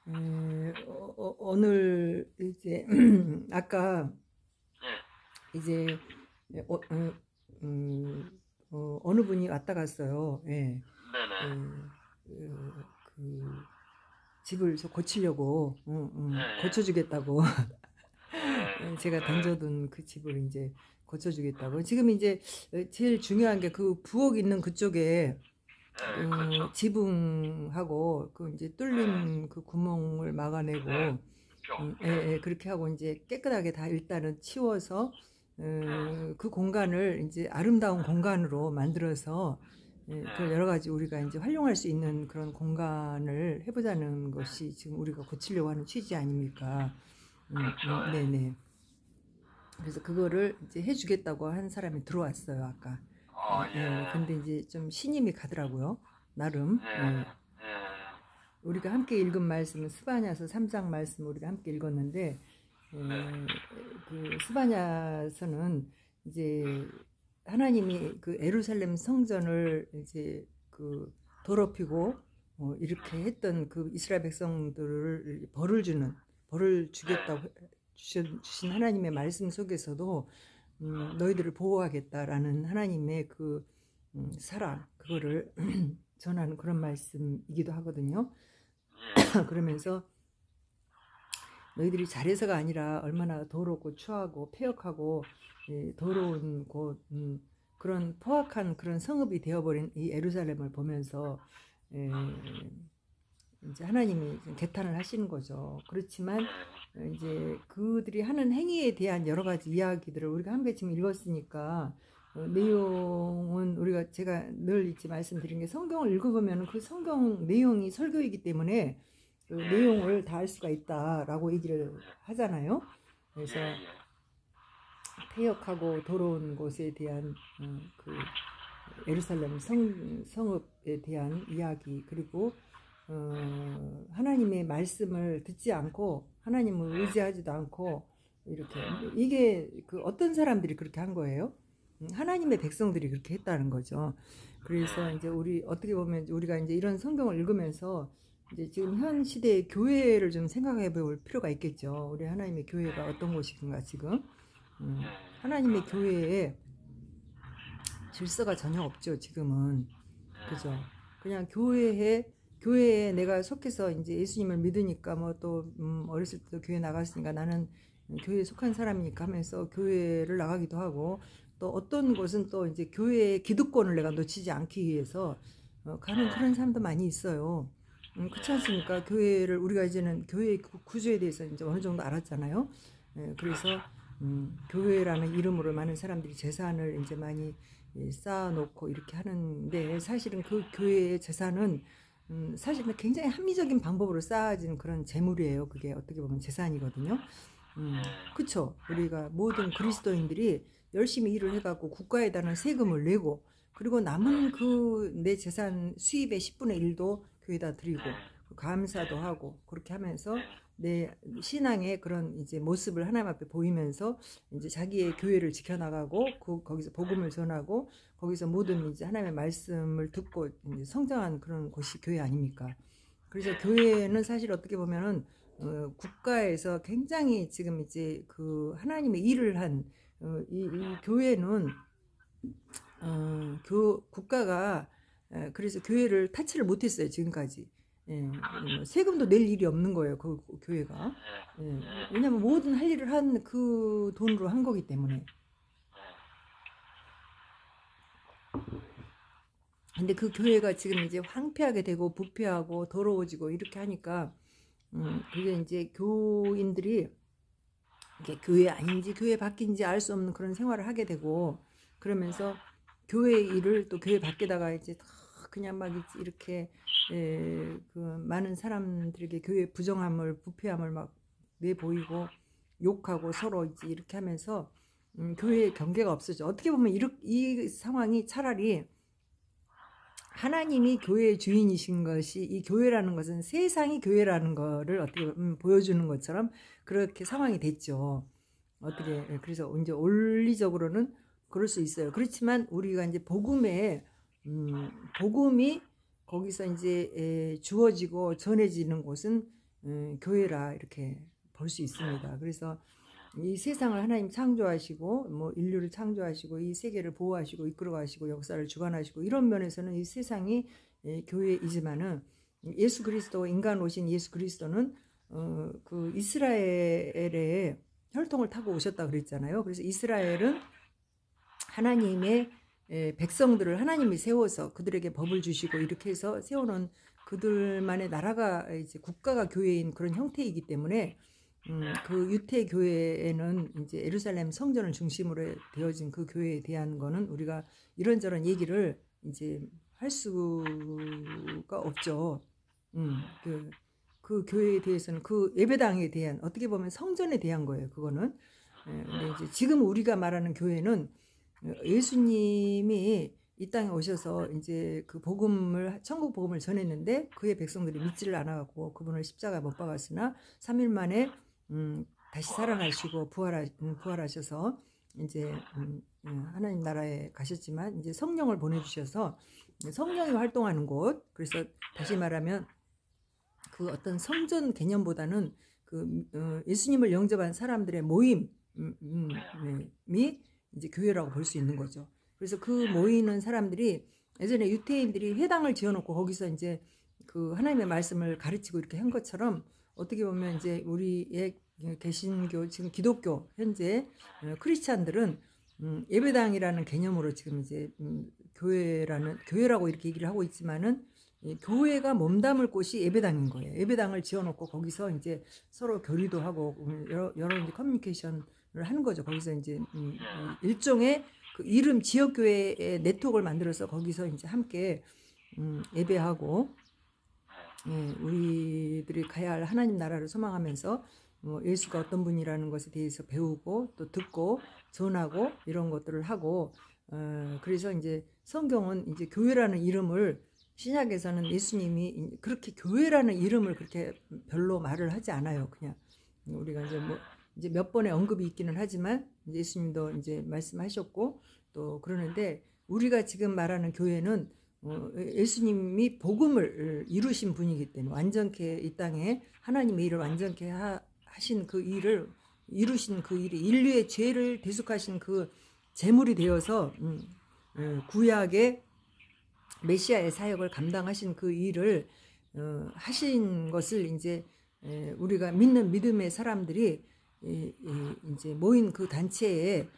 오늘 이제 아까 예, 이제 어, 어, 어느 분이 왔다 갔어요. 예, 네네. 예, 그 집을 저 고치려고 예, 고쳐주겠다고 제가 예, 던져둔 그 집을 이제 고쳐주겠다고. 지금 이제 제일 중요한 게 그 부엌 있는 그쪽에 그렇죠. 지붕하고 그 이제 예, 뚫린 그 구멍을 예, 막아내고 뿅. 그렇게 하고 이제 깨끗하게 다 일단은 치워서 예, 그 공간을 이제 아름다운 예, 공간으로 만들어서 그 예, 여러 가지 우리가 이제 활용할 수 있는 그런 공간을 해보자는 것이 지금 우리가 고치려고 하는 취지 아닙니까? 그렇죠. 네네. 그래서 그거를 이제 해주겠다고 한 사람이 들어왔어요, 아까. 예, 근데 이제 좀 신임이 가더라고요, 나름. 예, 예, 우리가 함께 읽은 말씀은 스바냐서 3장 말씀 우리가 함께 읽었는데, 네, 그 스바냐서는 이제 하나님이 그 에루살렘 성전을 이제 그 더럽히고 이렇게 했던 그 이스라엘 백성들을 벌을 네, 주겠다고 주신 하나님의 말씀 속에서도 너희들을 보호하겠다라는 하나님의 그 사랑 그거를 전하는 그런 말씀이기도 하거든요. 예, 그러면서 너희들이 잘해서가 아니라 얼마나 더럽고 추하고 폐역하고 더러운 곳 그런 포악한 그런 성읍이 되어버린 이 예루살렘을 보면서 에, 이제 하나님이 개탄을 하시는 거죠. 그렇지만 이제 그들이 하는 행위에 대한 여러 가지 이야기들을 우리가 함께 지금 읽었으니까 내용은 우리가 제가 늘 읽지 말씀드린 게 성경을 읽어보면 그 성경 내용이 설교이기 때문에 그 내용을 다 알 수가 있다라고 얘기를 하잖아요. 그래서 폐역하고 더러운 곳에 대한 그 예루살렘 성읍에 대한 이야기 그리고 하나님의 말씀을 듣지 않고 하나님을 의지하지도 않고 이렇게 이게 그 어떤 사람들이 그렇게 한 거예요? 하나님의 백성들이 그렇게 했다는 거죠. 그래서 이제 우리 어떻게 보면 우리가 이제 이런 성경을 읽으면서 이제 지금 현 시대의 교회를 좀 생각해 볼 필요가 있겠죠. 우리 하나님의 교회가 어떤 곳인가 지금 하나님의 그러네. 교회에 질서가 전혀 없죠. 지금은 그죠. 그냥 교회에 내가 속해서 이제 예수님을 믿으니까 뭐 또 어렸을 때도 교회 나갔으니까 나는 교회에 속한 사람이니까 하면서 교회를 나가기도 하고 또 어떤 곳은 또 이제 교회의 기득권을 내가 놓치지 않기 위해서 가는 그런 사람도 많이 있어요. 그렇지 않습니까? 교회를 우리가 이제는 교회의 구조에 대해서 이제 어느 정도 알았잖아요. 그래서 그렇죠. 교회라는 이름으로 많은 사람들이 재산을 이제 많이 쌓아놓고 이렇게 하는데 사실은 그 교회의 재산은 사실은 굉장히 합리적인 방법으로 쌓아진 그런 재물이에요. 그게 어떻게 보면 재산이거든요. 그쵸? 우리가 모든 그렇죠. 그리스도인들이 열심히 일을 해갖고 국가에다는 세금을 내고 그리고 남은 그 내 재산 수입의 10분의 1도 교회에다 드리고 감사도 하고 그렇게 하면서 내 신앙의 그런 이제 모습을 하나님 앞에 보이면서 이제 자기의 교회를 지켜나가고 거기서 복음을 전하고 거기서 모든 이제 하나님의 말씀을 듣고 이제 성장한 그런 곳이 교회 아닙니까? 그래서 교회는 사실 어떻게 보면은 국가에서 굉장히 지금 이제 그 하나님의 일을 한 이 교회는 국가가 그래서 교회를 타치를 못했어요 지금까지. 뭐 세금도 낼 일이 없는 거예요 그 교회가. 왜냐면 모든 할 일을 한 그 돈으로 한 거기 때문에. 근데 그 교회가 지금 이제 황폐하게 되고 부패하고 더러워지고 이렇게 하니까 그게 이제 교인들이 이게 교회 아닌지 교회 밖인지 알 수 없는 그런 생활을 하게 되고 그러면서 교회 일을 또 교회 밖에다가 이제 그냥 막 이렇게 그 많은 사람들에게 교회 부정함을 부패함을 막 내보이고 욕하고 서로 이렇게 하면서 교회의 경계가 없어져. 어떻게 보면 이 상황이 차라리 하나님이 교회의 주인이신 것이 이 교회라는 것은 세상이 교회라는 거를 어떻게 보여주는 것처럼 그렇게 상황이 됐죠. 어떻게 그래서 이제 원리적으로는 그럴 수 있어요. 그렇지만 우리가 이제 복음이 거기서 이제 주어지고 전해지는 곳은 교회라 이렇게 볼 수 있습니다. 그래서 이 세상을 하나님 창조하시고 뭐 인류를 창조하시고 이 세계를 보호하시고 이끌어가시고 역사를 주관하시고 이런 면에서는 이 세상이 교회이지만은 예수 그리스도 인간 오신 예수 그리스도는 그 이스라엘의 혈통을 타고 오셨다 그랬잖아요. 그래서 이스라엘은 하나님의 백성들을 하나님이 세워서 그들에게 법을 주시고 이렇게 해서 세워놓은 그들만의 나라가 이제 국가가 교회인 그런 형태이기 때문에 그 유태 교회에는 이제 예루살렘 성전을 중심으로 되어진 그 교회에 대한 거는 우리가 이런저런 얘기를 이제 할 수가 없죠. 그 교회에 대해서는 그 예배당에 대한 어떻게 보면 성전에 대한 거예요. 그거는. 근데 이제 지금 우리가 말하는 교회는 예수님이 이 땅에 오셔서 이제 그 복음을 천국 복음을 전했는데 그의 백성들이 믿지를 않아갖고 그분을 십자가 못 박았으나 3일 만에 다시 살아나시고 부활하셔서 이제 하나님 나라에 가셨지만 이제 성령을 보내주셔서 성령이 활동하는 곳. 그래서 다시 말하면 그 어떤 성전 개념보다는 그 예수님을 영접한 사람들의 모임이 이제 교회라고 볼 수 있는 거죠. 그래서 그 모이는 사람들이 예전에 유태인들이 회당을 지어놓고 거기서 이제 그 하나님의 말씀을 가르치고 이렇게 한 것처럼 어떻게 보면 이제 우리의 개신교 지금 기독교 현재 크리스찬들은 예배당이라는 개념으로 지금 이제 교회라고 이렇게 얘기를 하고 있지만은 교회가 몸담을 곳이 예배당인 거예요. 예배당을 지어놓고 거기서 이제 서로 교류도 하고 여러 이제 커뮤니케이션을 하는 거죠. 거기서 이제 일종의 그 이름 지역교회의 네트워크를 만들어서 거기서 이제 함께 예배하고 우리들이 가야 할 하나님 나라를 소망하면서 예수가 어떤 분이라는 것에 대해서 배우고 또 듣고 전하고 이런 것들을 하고 그래서 이제 성경은 이제 교회라는 이름을 신약에서는 예수님이 그렇게 교회라는 이름을 그렇게 별로 말을 하지 않아요. 그냥 우리가 이제 몇 번의 언급이 있기는 하지만 예수님도 이제 말씀하셨고 또 그러는데 우리가 지금 말하는 교회는 예수님이 복음을 이루신 분이기 때문에 완전케 이 땅에 하나님의 일을 완전케 하신 그 일을 이루신 그 일이 인류의 죄를 대속하신 그 제물이 되어서 구약의 메시아의 사역을 감당하신 그 일을 하신 것을 이제 우리가 믿는 믿음의 사람들이 이제 모인 그 단체에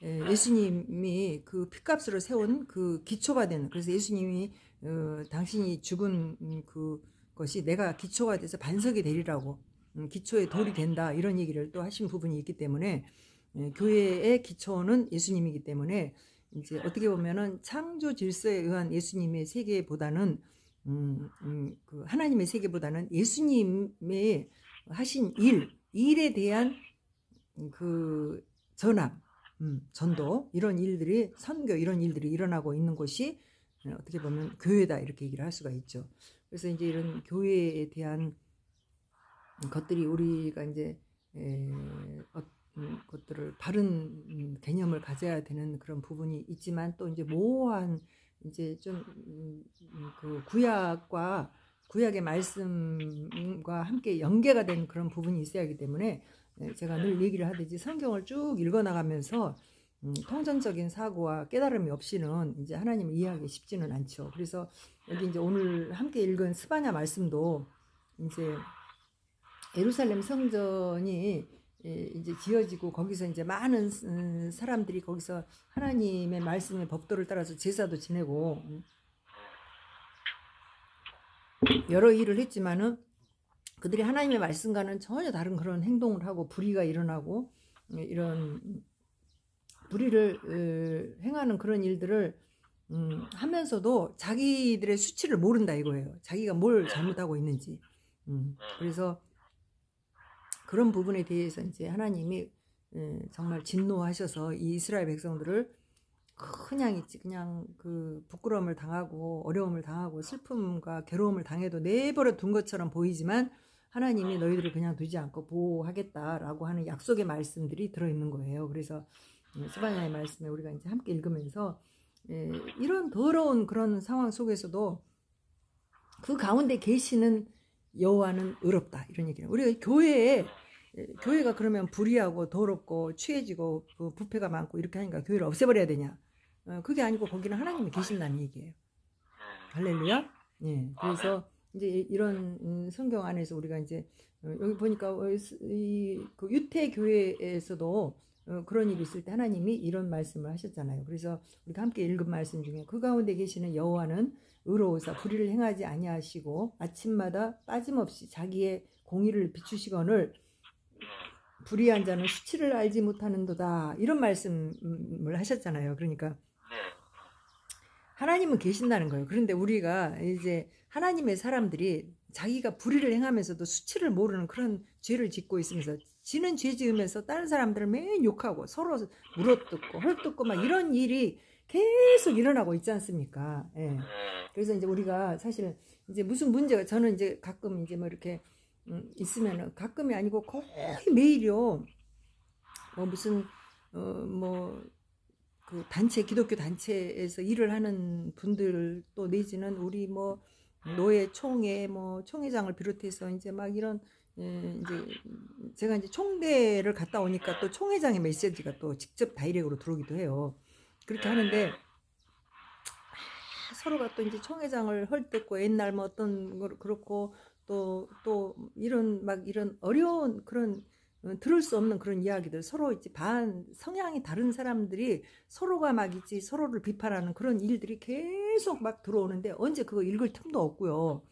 예수님이 그 핏값으로 세운 그 기초가 되는 그래서 예수님이 당신이 죽은 그것이 내가 기초가 돼서 반석이 되리라고 기초의 돌이 된다 이런 얘기를 또 하신 부분이 있기 때문에 교회의 기초는 예수님이기 때문에 이제 어떻게 보면은 창조 질서에 의한 예수님의 세계보다는 그 하나님의 세계보다는 예수님의 하신 일에 대한 그 전함, 전도 이런 일들이 선교 이런 일들이 일어나고 있는 곳이 어떻게 보면 교회다 이렇게 얘기를 할 수가 있죠. 그래서 이제 이런 교회에 대한 것들이 우리가 이제 것들을 바른 개념을 가져야 되는 그런 부분이 있지만 또 이제 모호한 이제 좀 그 구약의 말씀과 함께 연계가 된 그런 부분이 있어야 하기 때문에 제가 늘 얘기를 하듯이 성경을 쭉 읽어나가면서 통전적인 사고와 깨달음이 없이는 이제 하나님을 이해하기 쉽지는 않죠. 그래서 여기 이제 오늘 함께 읽은 스바냐 말씀도 이제 예루살렘 성전이 이제 지어지고 거기서 이제 많은 사람들이 거기서 하나님의 말씀의 법도를 따라서 제사도 지내고 여러 일을 했지만은 그들이 하나님의 말씀과는 전혀 다른 그런 행동을 하고 불의가 일어나고 이런 불의를 행하는 그런 일들을 하면서도 자기들의 수치를 모른다 이거예요. 자기가 뭘 잘못하고 있는지. 그래서 그런 부분에 대해서 이제 하나님이 정말 진노하셔서 이 이스라엘 백성들을 그냥 그 부끄러움을 당하고 어려움을 당하고 슬픔과 괴로움을 당해도 내버려 둔 것처럼 보이지만 하나님이 너희들을 그냥 두지 않고 보호하겠다라고 하는 약속의 말씀들이 들어있는 거예요. 그래서 스바냐의 말씀에 우리가 이제 함께 읽으면서 이런 더러운 그런 상황 속에서도 그 가운데 계시는 여호와는 의롭다 이런 얘기를. 우리가 교회가 그러면 불의하고 더럽고 취해지고 부패가 많고 이렇게 하니까 교회를 없애버려야 되냐? 그게 아니고 거기는 하나님이 계신다는 얘기예요. 할렐루야. 예. 그래서 이제 이런 성경 안에서 우리가 이제 여기 보니까 그 유태 교회에서도 그런 일이 있을 때 하나님이 이런 말씀을 하셨잖아요. 그래서 우리가 함께 읽은 말씀 중에 그 가운데 계시는 여호와는 의로우사 불의를 행하지 아니하시고 아침마다 빠짐없이 자기의 공의를 비추시거늘 불의한 자는 수치를 알지 못하는도다 이런 말씀을 하셨잖아요. 그러니까 하나님은 계신다는 거예요. 그런데 우리가 이제 하나님의 사람들이 자기가 불의를 행하면서도 수치를 모르는 그런 죄를 짓고 있으면서 지는 죄 지으면서 다른 사람들을 매일 욕하고 서로 물어뜯고 헐뜯고 막 이런 일이 계속 일어나고 있지 않습니까? 예. 그래서 이제 우리가 사실 이제 무슨 문제가 저는 이제 가끔 이제 뭐 이렇게 있으면은 가끔이 아니고 거의 매일요. 뭐 무슨 그 단체 기독교 단체에서 일을 하는 분들 또 내지는 우리 뭐 노예 총회 뭐 총회장을 비롯해서 이제 막 이런 이제 제가 이제 총대를 갔다 오니까 또 총회장의 메시지가 또 직접 다이렉트로 들어오기도 해요. 그렇게 하는데 서로가 또 이제 총회장을 헐뜯고 옛날 뭐 어떤 거 그렇고 또 이런 막 이런 어려운 그런 들을 수 없는 그런 이야기들 서로 이제 성향이 다른 사람들이 서로가 막 있지 서로를 비판하는 그런 일들이 계속 막 들어오는데 언제 그거 읽을 틈도 없고요.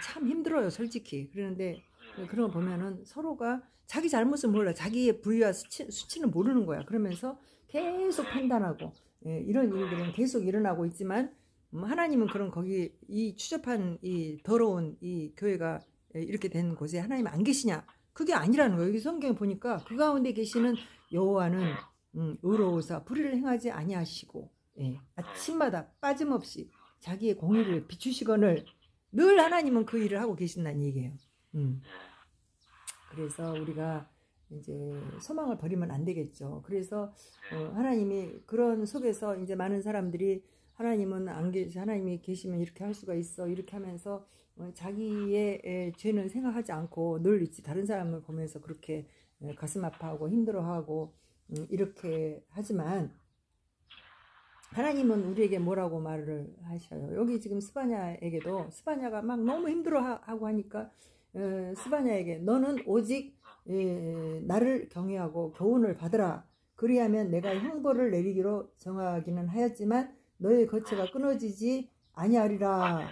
참 힘들어요 솔직히. 그런데 그런 거 보면은 서로가 자기 잘못을 몰라. 자기의 불의와 수치는 모르는 거야. 그러면서 계속 판단하고 이런 일들은 계속 일어나고 있지만 하나님은 그런 거기 이 추접한 이 더러운 이 교회가 이렇게 된 곳에 하나님 안 계시냐? 그게 아니라는 거예요. 여기 성경에 보니까 그 가운데 계시는 여호와는 의로우사 불의를 행하지 아니하시고 아침마다 빠짐없이 자기의 공의를 비추시거늘 늘 하나님은 그 일을 하고 계신다는 얘기예요. 그래서 우리가 이제 소망을 버리면 안 되겠죠. 그래서 하나님이 그런 속에서 이제 많은 사람들이 하나님은 안 계시, 하나님이 계시면 이렇게 할 수가 있어 이렇게 하면서 자기의 죄는 생각하지 않고 늘 있지 다른 사람을 보면서 그렇게 가슴 아파하고 힘들어하고 이렇게 하지만 하나님은 우리에게 뭐라고 말을 하셔요. 여기 지금 스바냐에게도 스바냐가 막 너무 힘들어하고 하니까 스바냐에게 너는 오직 나를 경외하고 교훈을 받으라. 그리하면 내가 형벌을 내리기로 정하기는 하였지만 너의 거처가 끊어지지 아니하리라.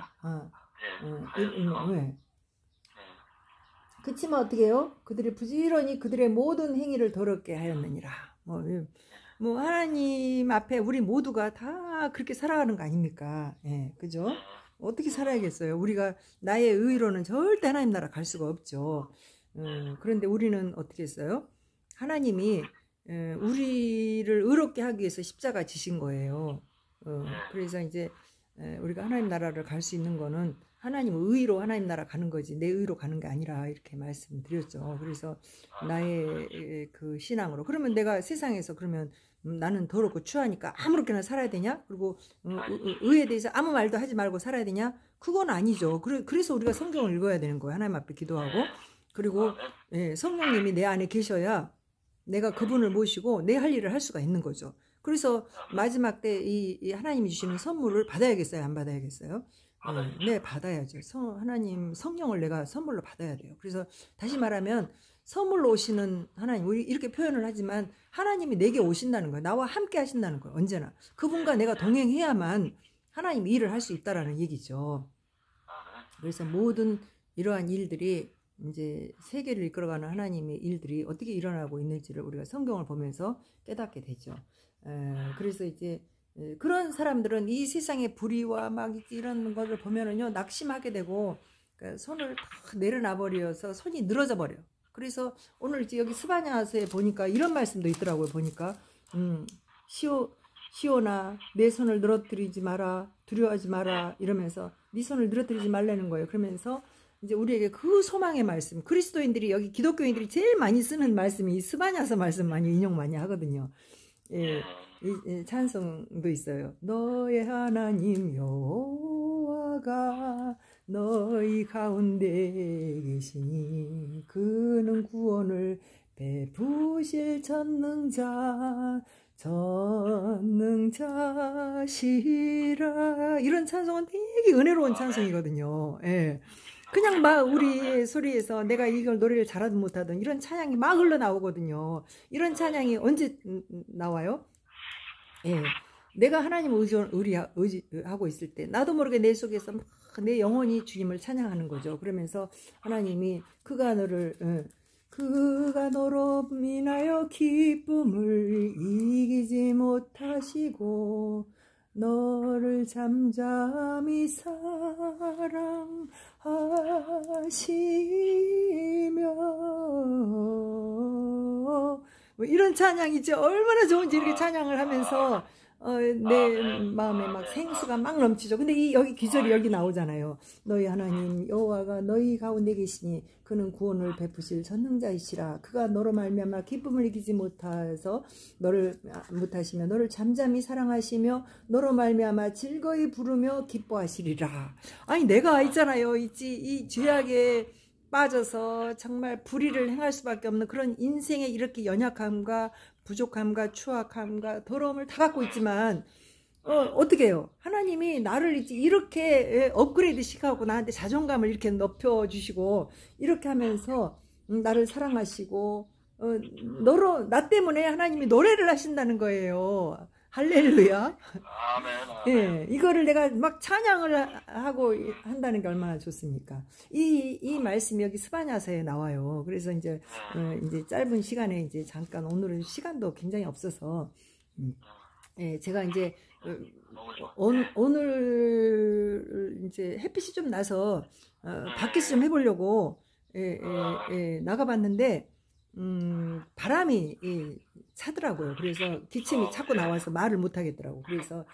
그치만 어떻게 해요? 그들이 부지런히 그들의 모든 행위를 더럽게 하였느니라. 뭐 하나님 앞에 우리 모두가 다 그렇게 살아가는 거 아닙니까? 그죠? 어떻게 살아야겠어요? 우리가 나의 의로는 절대 하나님 나라 갈 수가 없죠. 그런데 우리는 어떻게 했어요? 하나님이 우리를 의롭게 하기 위해서 십자가 지신 거예요. 그래서 이제 우리가 하나님 나라를 갈 수 있는 거는 하나님 의로 하나님 나라 가는 거지 내 의로 가는 게 아니라 이렇게 말씀드렸죠. 그래서 나의 그 신앙으로 그러면 내가 세상에서 그러면 나는 더럽고 추하니까 아무렇게나 살아야 되냐? 그리고 의에 대해서 아무 말도 하지 말고 살아야 되냐? 그건 아니죠. 그래서 우리가 성경을 읽어야 되는 거예요. 하나님 앞에 기도하고 그리고 성령님이 내 안에 계셔야 내가 그분을 모시고 내 할 일을 할 수가 있는 거죠. 그래서 마지막 때 이 하나님이 주시는 선물을 받아야겠어요? 안 받아야겠어요? 네, 받아야죠. 하나님 성령을 내가 선물로 받아야 돼요. 그래서 다시 말하면 선물로 오시는 하나님, 우리 이렇게 표현을 하지만 하나님이 내게 오신다는 거예요. 나와 함께 하신다는 거예요. 언제나. 그분과 내가 동행해야만 하나님 일을 할 수 있다라는 얘기죠. 그래서 모든 이러한 일들이 이제 세계를 이끌어가는 하나님의 일들이 어떻게 일어나고 있는지를 우리가 성경을 보면서 깨닫게 되죠. 그래서 이제 그런 사람들은 이 세상의 불의와 막 이런 것을 보면은요 낙심하게 되고 그러니까 손을 다 내려놔 버려서 손이 늘어져 버려. 그래서 오늘 이제 여기 스바냐서에 보니까 이런 말씀도 있더라고요. 보니까 시온아 내 손을 늘어뜨리지 마라 두려워하지 마라 이러면서 네 손을 늘어뜨리지 말라는 거예요. 그러면서 이제 우리에게 그 소망의 말씀 그리스도인들이 여기 기독교인들이 제일 많이 쓰는 말씀이 이 스바냐서 말씀 많이 인용 많이 하거든요. 이 찬송도 있어요. 너의 하나님 여호와가 너희 가운데 계시니 그는 구원을 베푸실 전능자시라. 이런 찬송은 되게 은혜로운 찬송이거든요. 예. 그냥 막 우리 소리에서 내가 이걸 노래를 잘하든 못하든 이런 찬양이 막 흘러나오거든요. 이런 찬양이 언제 나와요? 예. 내가 하나님 의지하고 있을 때 나도 모르게 내 속에서 막 내 영혼이 주님을 찬양하는 거죠. 그러면서 하나님이 그가 너로 인하여 기쁨을 이기지 못하시고 너를 잠잠히 사랑하시며 뭐 이런 찬양이지 얼마나 좋은지 이렇게 찬양을 하면서 내 마음에 막 생수가 막 넘치죠. 근데 여기 기절이 여기 나오잖아요. 너희 하나님 여호와가 너희 가운데 계시니 그는 구원을 베푸실 전능자이시라. 그가 너로 말미암아 기쁨을 이기지 못하시며 너를 잠잠히 사랑하시며 너로 말미암아 즐거이 부르며 기뻐하시리라. 아니 내가 있잖아요. 이 죄악에 빠져서 정말 불의를 행할 수밖에 없는 그런 인생의 이렇게 연약함과 부족함과 추악함과 더러움을 다 갖고 있지만 어떻게 해요? 하나님이 나를 이렇게 업그레이드 시켜갖고 나한테 자존감을 이렇게 높여주시고 이렇게 하면서 나를 사랑하시고 나 때문에 하나님이 노래를 하신다는 거예요. 할렐루야. 아멘. 예, 이거를 내가 막 찬양을 하고 한다는 게 얼마나 좋습니까? 이 말씀이 여기 스바냐서에 나와요. 그래서 이제 짧은 시간에 이제 잠깐 오늘은 시간도 굉장히 없어서 예, 제가 이제 오늘 이제 햇빛이 좀 나서 밖에서 좀 해보려고 나가봤는데 바람이 차더라고요. 그래서 기침이 자꾸 나와서 말을 못 하겠더라고. 그래서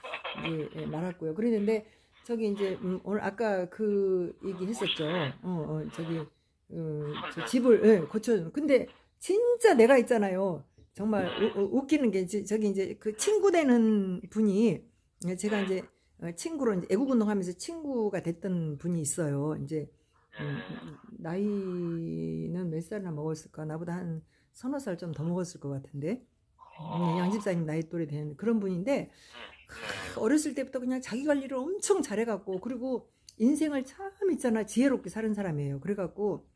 이제 말았고요. 그랬는데 저기 이제 오늘 아까 그 얘기 했었죠. 저기 저 집을 고쳐. 근데 진짜 내가 있잖아요. 정말 웃기는 게 저기 이제 그 친구 되는 분이 제가 이제 친구로 이제 애국 운동하면서 친구가 됐던 분이 있어요. 이제 나이는 몇 살이나 먹었을까? 나보다 한 서너 살 좀 더 먹었을 것 같은데 양 집사님 나이 또래 되는 그런 분인데 어렸을 때부터 그냥 자기 관리를 엄청 잘해갖고 그리고 인생을 참 있잖아 지혜롭게 사는 사람이에요. 그래갖고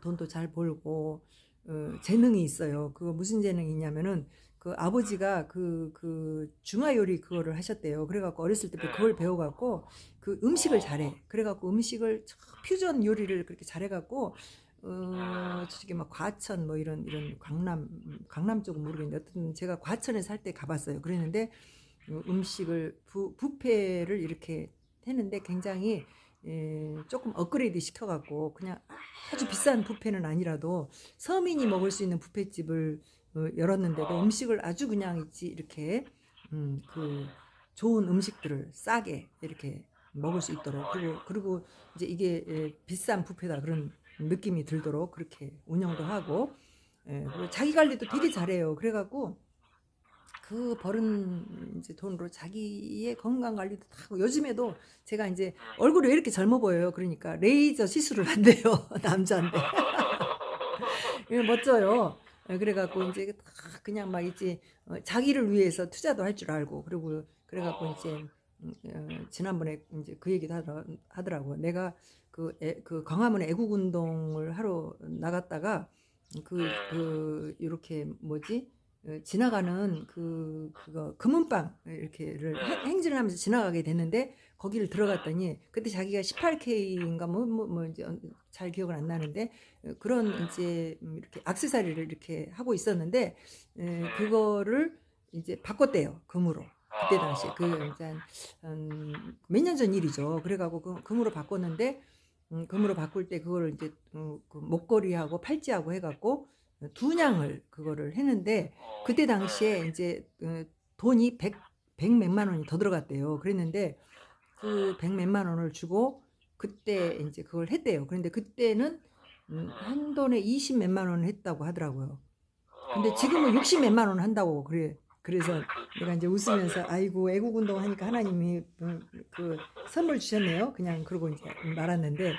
돈도 잘 벌고 재능이 있어요. 그거 무슨 재능이 있냐면은 그 아버지가 그 중화 요리 그거를 하셨대요. 그래갖고 어렸을 때부터 그걸 배워갖고 그 음식을 잘해. 그래갖고 음식을 퓨전 요리를 그렇게 잘해갖고 저기 막 과천 뭐 이런 강남 쪽은 모르겠는데 어쨌든 제가 과천에 살 때 가봤어요. 그랬는데 음식을 뷔페를 이렇게 했는데 굉장히 조금 업그레이드 시켜갖고 그냥 아주 비싼 뷔페는 아니라도 서민이 먹을 수 있는 뷔페집을 열었는데도 음식을 아주 그냥 있지 이렇게 그 좋은 음식들을 싸게 이렇게 먹을 수 있도록 그리고 이제 이게 비싼 뷔페다 그런 느낌이 들도록 그렇게 운영도 하고 그리고 자기 관리도 되게 잘해요. 그래갖고 그 버는 이제 돈으로 자기의 건강 관리도 다 하고 요즘에도 제가 이제 얼굴이 왜 이렇게 젊어 보여요? 그러니까 레이저 시술을 한대요. 남자인데 멋져요. 그래갖고 이제 그냥 막 이제 자기를 위해서 투자도 할 줄 알고 그래갖고 이제 지난번에 이제 그 얘기도 하더라고요. 내가 그 광화문에 애국운동을 하러 나갔다가 이렇게 뭐지 지나가는 그거 금은방 이렇게를 행진을 하면서 지나가게 됐는데 거기를 들어갔더니 그때 자기가 18K인가 뭐 이제 잘 기억은 안 나는데 그런 이제 이렇게 액세서리를 이렇게 하고 있었는데 그거를 이제 바꿨대요 금으로. 그때 당시에 이제 몇 년 전 일이죠. 그래가지고 금으로 바꿨는데 금으로 바꿀 때 그거를 이제 그 목걸이하고 팔찌하고 해갖고 두 냥을 그거를 했는데 그때 당시에 이제 돈이 100 몇만 원이 더 들어갔대요. 그랬는데 그 100 몇만 원을 주고 그때 이제 그걸 했대요. 그런데 그때는 한 돈에 20 몇만 원을 했다고 하더라고요. 근데 지금은 60 몇만 원 한다고 그래. 그래서 그렇죠. 내가 이제 웃으면서 맞아요. 아이고 애국운동 하니까 하나님이 그 선물 주셨네요. 그냥 그러고 이제 말았는데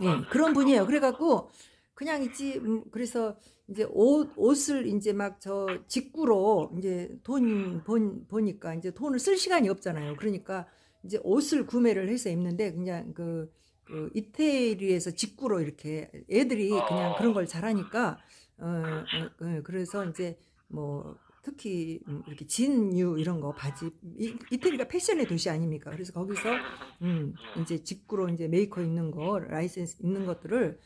예, 맞아요. 그런 분이에요. 그래갖고 그냥 있지. 그래서 이제 옷을 이제 막 저 직구로 이제 보니까 이제 돈을 쓸 시간이 없잖아요. 그러니까 이제 옷을 구매를 해서 입는데 그냥 그 이태리에서 직구로 이렇게 애들이 그냥 그런 걸 잘하니까 그래서 이제 뭐 특히 이렇게 진유 이런 거 바지 이태리가 패션의 도시 아닙니까? 그래서 거기서 이제 직구로 이제 메이커 있는 거 라이센스 있는 것들을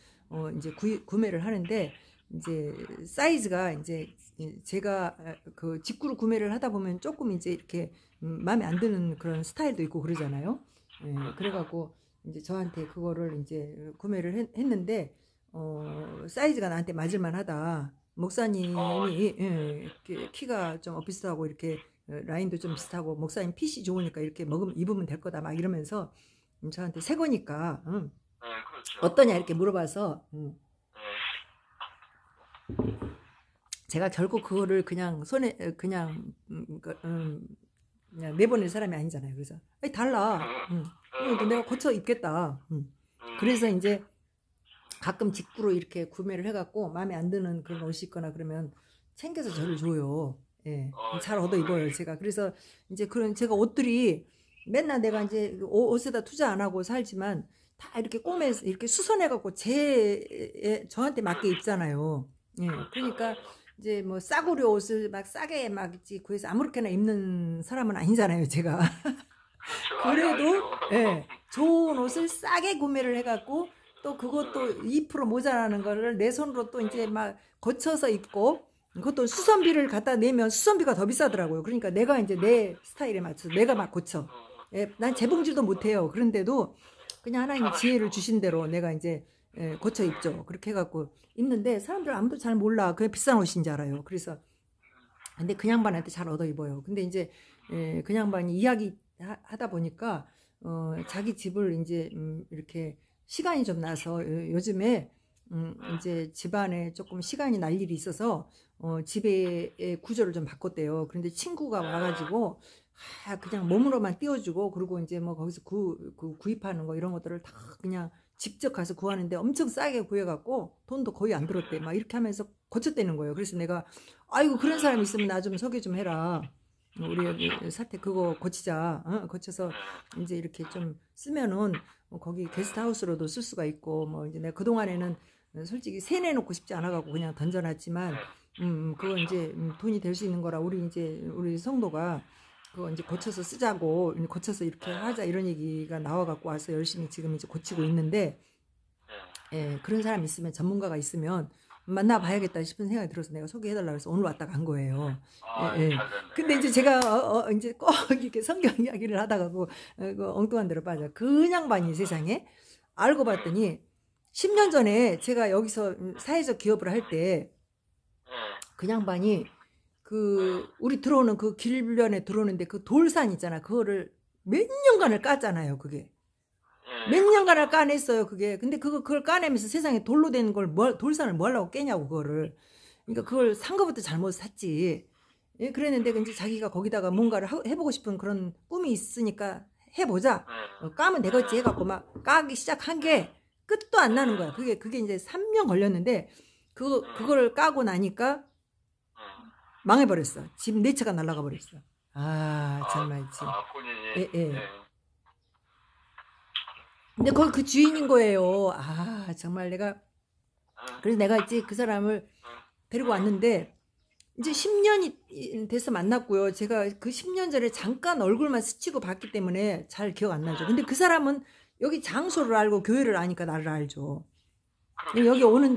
이제 구매를 하는데 이제 사이즈가 이제 제가 그 직구로 구매를 하다 보면 조금 이제 이렇게 마음에 안 드는 그런 스타일도 있고 그러잖아요. 예, 그래갖고 이제 저한테 그거를 이제 구매를 했는데 사이즈가 나한테 맞을만 하다. 목사님이 예, 키가 좀 비슷하고 이렇게 라인도 좀 비슷하고 목사님 핏이 좋으니까 이렇게 입으면 될 거다 막 이러면서 저한테 새 거니까 네, 그렇죠. 어떠냐 이렇게 물어봐서 네. 제가 결국 그거를 그냥 손에 그냥 그냥 내보낼 사람이 아니잖아요. 그래서 아니, 달라. 내가 고쳐 입겠다. 그래서 이제 가끔 직구로 이렇게 구매를 해갖고 마음에 안 드는 그런 옷이 있거나 그러면 챙겨서 저를 줘요. 예, 잘 얻어 입어요 제가. 그래서 이제 그런 제가 옷들이 맨날 내가 이제 옷에다 투자 안 하고 살지만 다 이렇게 꼬매서 이렇게 수선해갖고 저한테 맞게 입잖아요. 예, 그러니까 이제 뭐 싸구려 옷을 막 싸게 막 구해서 아무렇게나 입는 사람은 아니잖아요 제가. 그래도 예, 좋은 옷을 싸게 구매를 해갖고 또 그것도 2% 모자라는 거를 내 손으로 또 이제 막 고쳐서 입고 그것도 수선비를 갖다 내면 수선비가 더 비싸더라고요. 그러니까 내가 이제 내 스타일에 맞춰서 내가 막 고쳐. 예, 난 재봉질도 못해요. 그런데도 그냥 하나님이 지혜를 주신 대로 내가 이제 고쳐 입죠. 그렇게 해갖고 입는데 사람들 아무도 잘 몰라. 그냥 비싼 옷인 줄 알아요. 그래서 근데 그 양반한테 잘 얻어 입어요. 근데 이제 그 양반이 이야기 하다 보니까 자기 집을 이제 이렇게 시간이 좀 나서 요즘에 이제 집안에 조금 시간이 날 일이 있어서 집의 구조를 좀 바꿨대요. 그런데 친구가 와가지고 그냥 몸으로만 띄워주고 그리고 이제 뭐 거기서 구입하는 거 이런 것들을 다 그냥 직접 가서 구하는데 엄청 싸게 구해갖고 돈도 거의 안 들었대. 막 이렇게 하면서 고쳤다는 거예요. 그래서 내가 아이고 그런 사람 있으면 나 좀 소개 좀 해라. 우리 여기 사태 그거 고치자. 고쳐서 이제 이렇게 좀 쓰면은 거기 게스트하우스로도 쓸 수가 있고 뭐 이제 내가 그 동안에는 솔직히 세내놓고 싶지 않아갖고 그냥 던져놨지만 그거 이제 돈이 될 수 있는 거라 우리 성도가 그거 이제 고쳐서 쓰자고 고쳐서 이렇게 하자 이런 얘기가 나와갖고 와서 열심히 지금 이제 고치고 있는데 예, 그런 사람 있으면 전문가가 있으면 만나봐야겠다 싶은 생각이 들어서 내가 소개해달라고 해서 오늘 왔다 간 거예요. 예, 예. 근데 이제 제가 이제 꼭 이렇게 성경 이야기를 하다가 그 엉뚱한 데로 빠져. 그 양반이 세상에 알고 봤더니 10년 전에 제가 여기서 사회적 기업을 할 때 그 양반이 우리 들어오는 그 길변에 들어오는데 그 돌산 있잖아. 그거를 몇 년간을 깠잖아요. 그게. 몇 년간을 까냈어요. 그게. 근데 그걸 까내면서 세상에 돌로 된 걸 돌산을 뭐 하려고 깨냐고 그거를. 그러니까 그걸 산 거부터 잘못 샀지. 예, 그랬는데 이제 자기가 거기다가 뭔가를 해보고 싶은 그런 꿈이 있으니까 해보자. 까면 되겠지 해갖고 막 까기 시작한 게 끝도 안 나는 거야. 그게 이제 3년 걸렸는데 그거를 까고 나니까 망해버렸어. 집 4채가 날아가 버렸어. 정말 지. 본인이. 예. 근데 거기 그 주인인 거예요. 정말 그래서 내가 이제 그 사람을 데리고 왔는데 이제 10년이 돼서 만났고요. 제가 그 10년 전에 잠깐 얼굴만 스치고 봤기 때문에 잘 기억 안 나죠. 근데 그 사람은 여기 장소를 알고 교회를 아니까 나를 알죠. 여기 오는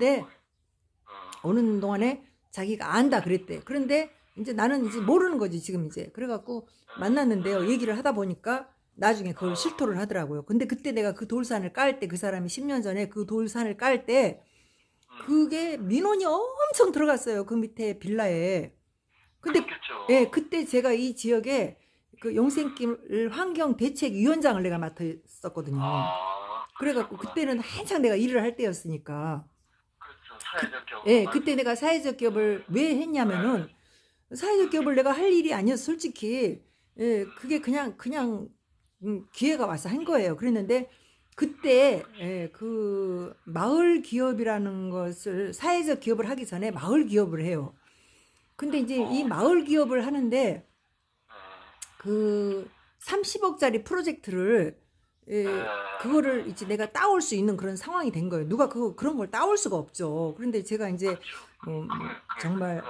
동안에 자기가 안다 그랬대. 그런데 이제 나는 이제 모르는 거지 지금 이제. 그래갖고 만났는데요. 얘기를 하다 보니까 나중에 그걸 실토를 하더라고요. 근데 그때 내가 그 돌산을 깔 때 그 사람이 10년 전에 그 돌산을 깔 때 그게 민원이 엄청 들어갔어요. 그 밑에 빌라에. 근데 예, 그때 제가 이 지역에 그 용생길 환경대책위원장을 내가 맡았었거든요. 그래갖고 그때는 한창 내가 일을 할 때였으니까. 그렇죠. 사회적 기업. 예, 그때 내가 사회적 기업을 왜 했냐면은 사회적 기업을 내가 할 일이 아니었어, 솔직히. 예, 그게 그냥 기회가 와서 한 거예요. 그랬는데 그때 그 마을 기업이라는 것을 사회적 기업을 하기 전에 마을 기업을 해요. 근데 이제 이 마을 기업을 하는데 그 30억짜리 프로젝트를 그거를 이제 내가 따올 수 있는 그런 상황이 된 거예요. 누가 그런 걸 따올 수가 없죠. 그런데 제가 이제 정말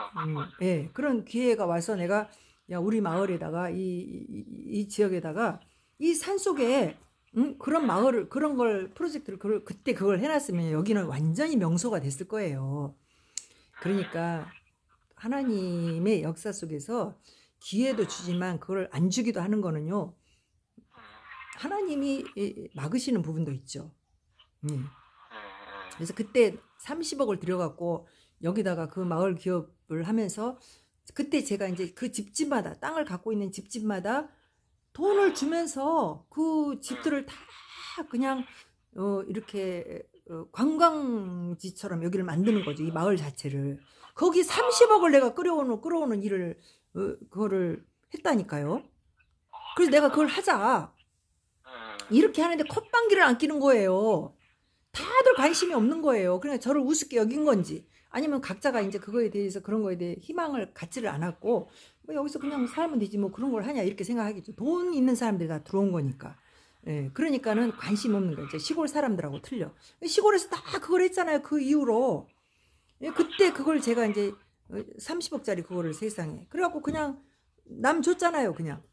그런 기회가 와서 내가 야, 우리 마을에다가 이 지역에다가 이 산속에 그런 마을을 그런 걸 프로젝트를 그때 그걸 해놨으면 여기는 완전히 명소가 됐을 거예요. 그러니까 하나님의 역사 속에서 기회도 주지만 그걸 안 주기도 하는 거는요. 하나님이 막으시는 부분도 있죠. 그래서 그때 30억을 들여갖고 여기다가 그 마을 기업을 하면서 그때 제가 이제 그 집집마다 땅을 갖고 있는 집집마다 돈을 주면서 그 집들을 다 그냥 이렇게 관광지처럼 여기를 만드는 거죠. 이 마을 자체를. 거기 30억을 내가 끌어오는 일을 그거를 했다니까요. 그래서 내가 그걸 하자. 이렇게 하는데 콧방귀를 안 끼는 거예요. 다들 관심이 없는 거예요. 그러니까 저를 우습게 여긴 건지 아니면 각자가 이제 그거에 대해서 그런 거에 대해 희망을 갖지를 않았고 뭐 여기서 그냥 살면 되지 뭐 그런 걸 하냐 이렇게 생각하겠죠. 돈 있는 사람들이 다 들어온 거니까. 예, 그러니까는 관심 없는 거죠. 시골 사람들하고 틀려. 시골에서 다 그걸 했잖아요. 그 이후로. 예, 그때 그걸 제가 이제 30억짜리 그거를 세상에. 그래갖고 그냥 남 줬잖아요. 그냥.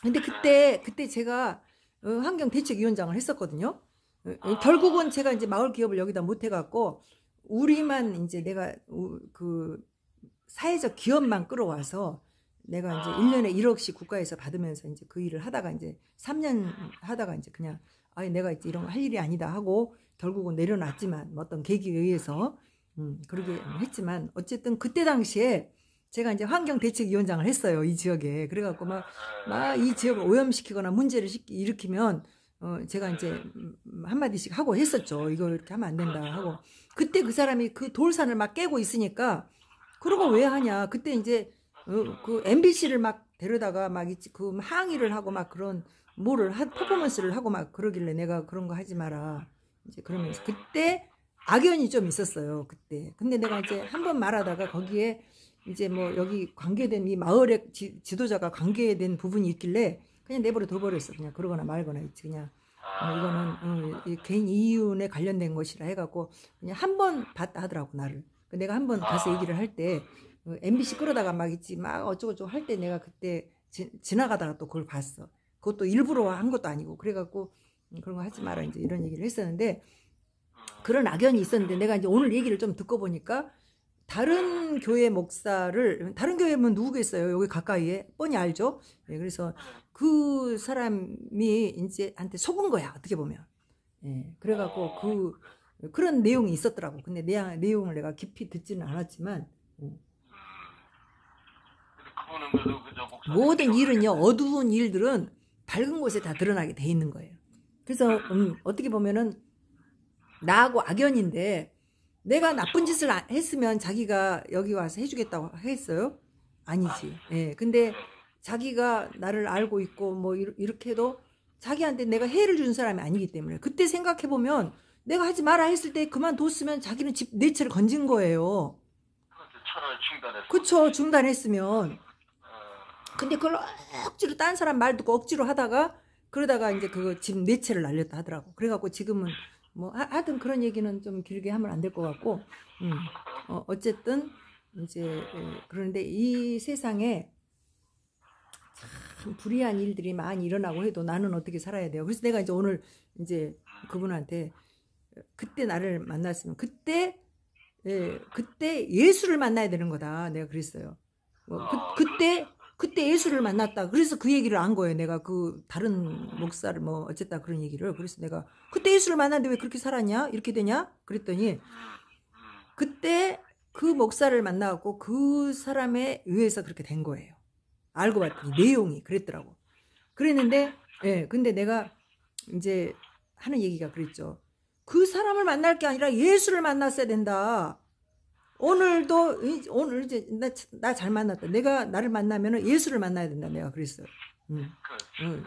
근데 그때 제가 환경대책위원장을 했었거든요. 결국은 제가 이제 마을 기업을 여기다 못 해갖고 우리만 이제 내가 그 사회적 기업만 끌어와서 내가 이제 1년에 1억씩 국가에서 받으면서 이제 그 일을 하다가 이제 3년 하다가 이제 그냥 아니 내가 이제 이런 거 할 일이 아니다 하고 결국은 내려놨지만 뭐 어떤 계기에 의해서 그러게 했지만 어쨌든 그때 당시에 제가 이제 환경대책위원장을 했어요. 이 지역에. 그래갖고 막 이 지역을 오염시키거나 문제를 일으키면 제가 이제 한마디씩 하고 했었죠. 이거 이렇게 하면 안 된다 하고. 그때 그 사람이 그 돌산을 막 깨고 있으니까 그러고 왜 하냐. 그때 이제 그 MBC를 막 데려다가 막 그 항의를 하고 막 그런 퍼포먼스를 하고 막 그러길래 내가 그런 거 하지 마라. 이제 그러면서 그때 악연이 좀 있었어요. 그때. 근데 내가 이제 한 번 말하다가 거기에 이제 뭐 여기 관계된 이 마을의 지도자가 관계된 부분이 있길래 그냥 내버려 둬버렸어. 그냥 그러거나 말거나 있지. 그냥 이거는 개인 이윤에 관련된 것이라 해갖고 그냥 한 번 봤다 하더라고 나를. 내가 한 번 가서 얘기를 할 때 MBC 끌어다가 막 있지 막 어쩌고저쩌고 할 때 내가 그때 지나가다가 또 그걸 봤어. 그것도 일부러 한 것도 아니고 그래갖고 그런 거 하지 마라 이제 이런 얘기를 했었는데 그런 악연이 있었는데 내가 이제 오늘 얘기를 좀 듣고 보니까 다른 교회 목사를 다른 교회면 누구겠어요? 여기 가까이에 뻔히 알죠? 예, 그래서 그 사람이 이제 한테 속은 거야 어떻게 보면. 예, 그래갖고 그런 내용이 있었더라고. 근데 내용을 내가 깊이 듣지는 않았지만 모든 일은요 어두운 일들은 밝은 곳에 다 드러나게 돼 있는 거예요. 그래서 어떻게 보면은 나하고 악연인데. 내가 나쁜 짓을 했으면 자기가 여기 와서 해주겠다고 했어요? 아니지. 예. 근데 자기가 나를 알고 있고 뭐 이렇게 해도 자기한테 내가 해를 준 사람이 아니기 때문에 그때 생각해보면 내가 하지 마라 했을 때 그만뒀으면 자기는 집 네 채를 건진 거예요. 차라리 중단했어. 그쵸. 중단했으면. 근데 그걸 억지로 딴 사람 말 듣고 억지로 하다가 그러다가 이제 그거 집 네 채를 날렸다 하더라고. 그래갖고 지금은 뭐 하여튼 그런 얘기는 좀 길게 하면 안 될 것 같고 어쨌든 이제 그런데 이 세상에 참 불의한 일들이 많이 일어나고 해도 나는 어떻게 살아야 돼요. 그래서 내가 이제 오늘 이제 그분한테 그때 나를 만났으면 그때 예수를 만나야 되는 거다 내가 그랬어요. 그때 예수를 만났다. 그래서 그 얘기를 안 거예요. 내가 그 다른 목사를 뭐 어쨌다 그런 얘기를. 그래서 내가 그때 예수를 만났는데 왜 그렇게 살았냐? 이렇게 되냐? 그랬더니 그때 그 목사를 만나갖고 그 사람에 의해서 그렇게 된 거예요. 알고 봤더니 내용이 그랬더라고. 그랬는데 근데 내가 이제 하는 얘기가 그랬죠. 그 사람을 만날 게 아니라 예수를 만났어야 된다. 오늘 이제 나 잘 만났다. 내가 나를 만나면은 예수를 만나야 된다. 내가 그랬어요.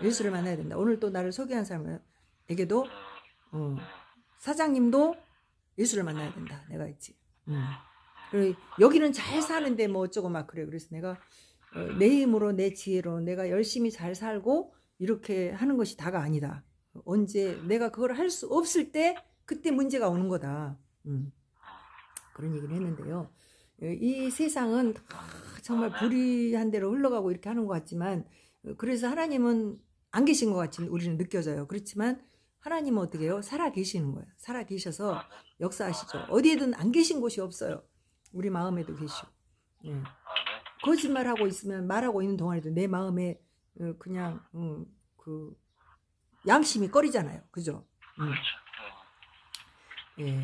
예수를 만나야 된다. 오늘 또 나를 소개한 사람에게도 사장님도 예수를 만나야 된다. 내가 있지. 그리고 여기는 잘 사는데 뭐 어쩌고 막 그래. 그래서 내가 내 힘으로 내 지혜로 내가 열심히 잘 살고 이렇게 하는 것이 다가 아니다. 언제 내가 그걸 할 수 없을 때 그때 문제가 오는 거다. 그런 얘기를 했는데요. 이 세상은 정말 불의한 대로 흘러가고 이렇게 하는 것 같지만 그래서 하나님은 안 계신 것 같이 우리는 느껴져요. 그렇지만 하나님은 어떻게 해요? 살아 계시는 거예요. 살아 계셔서 역사하시죠. 어디에든 안 계신 곳이 없어요. 우리 마음에도 계시고. 네. 거짓말하고 있으면 말하고 있는 동안에도 내 마음에 그냥 그 양심이 꺼리잖아요. 그죠? 예.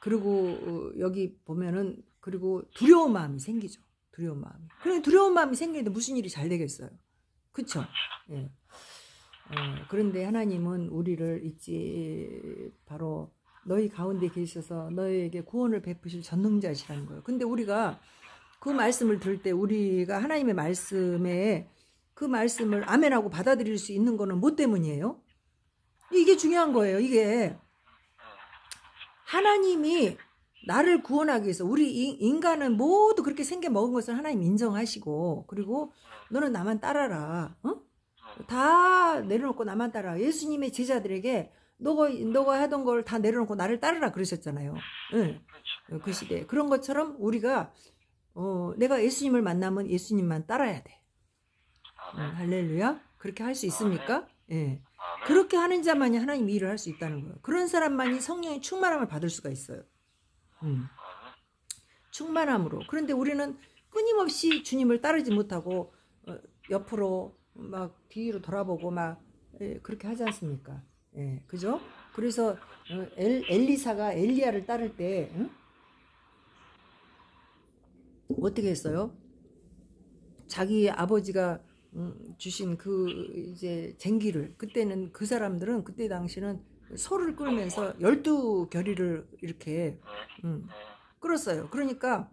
그리고 여기 보면은 그리고 두려운 마음이 생기죠. 두려운 마음이. 그럼 두려운 마음이 생기는데 무슨 일이 잘 되겠어요? 그쵸? 예. 그런데 하나님은 우리를 있지 바로 너희 가운데 계셔서 너희에게 구원을 베푸실 전능자시라는 거예요. 근데 우리가 그 말씀을 들을 때 우리가 하나님의 말씀에 그 말씀을 아멘하고 받아들일 수 있는 거는 뭐 때문이에요? 이게 중요한 거예요. 이게 하나님이 나를 구원하기 위해서 우리 인간은 모두 그렇게 생겨 먹은 것을 하나님 인정하시고 그리고 너는 나만 따라라. 다 내려놓고 나만 따라. 예수님의 제자들에게 너가 하던 걸 다 내려놓고 나를 따르라 그러셨잖아요. 응. 그 시대에. 그런 것처럼 우리가 내가 예수님을 만나면 예수님만 따라야 돼. 할렐루야. 그렇게 할 수 있습니까? 예. 그렇게 하는 자만이 하나님 일을 할 수 있다는 거예요. 그런 사람만이 성령의 충만함을 받을 수가 있어요. 충만함으로. 그런데 우리는 끊임없이 주님을 따르지 못하고 옆으로 막 뒤로 돌아보고 막 그렇게 하지 않습니까? 예, 그죠? 그래서 엘리사가 엘리야를 따를 때 어떻게 했어요? 자기 아버지가 주신 그 이제 쟁기를 그때는 그 사람들은 그때 당시는 소를 끌면서 12겨리를 이렇게 끌었어요. 그러니까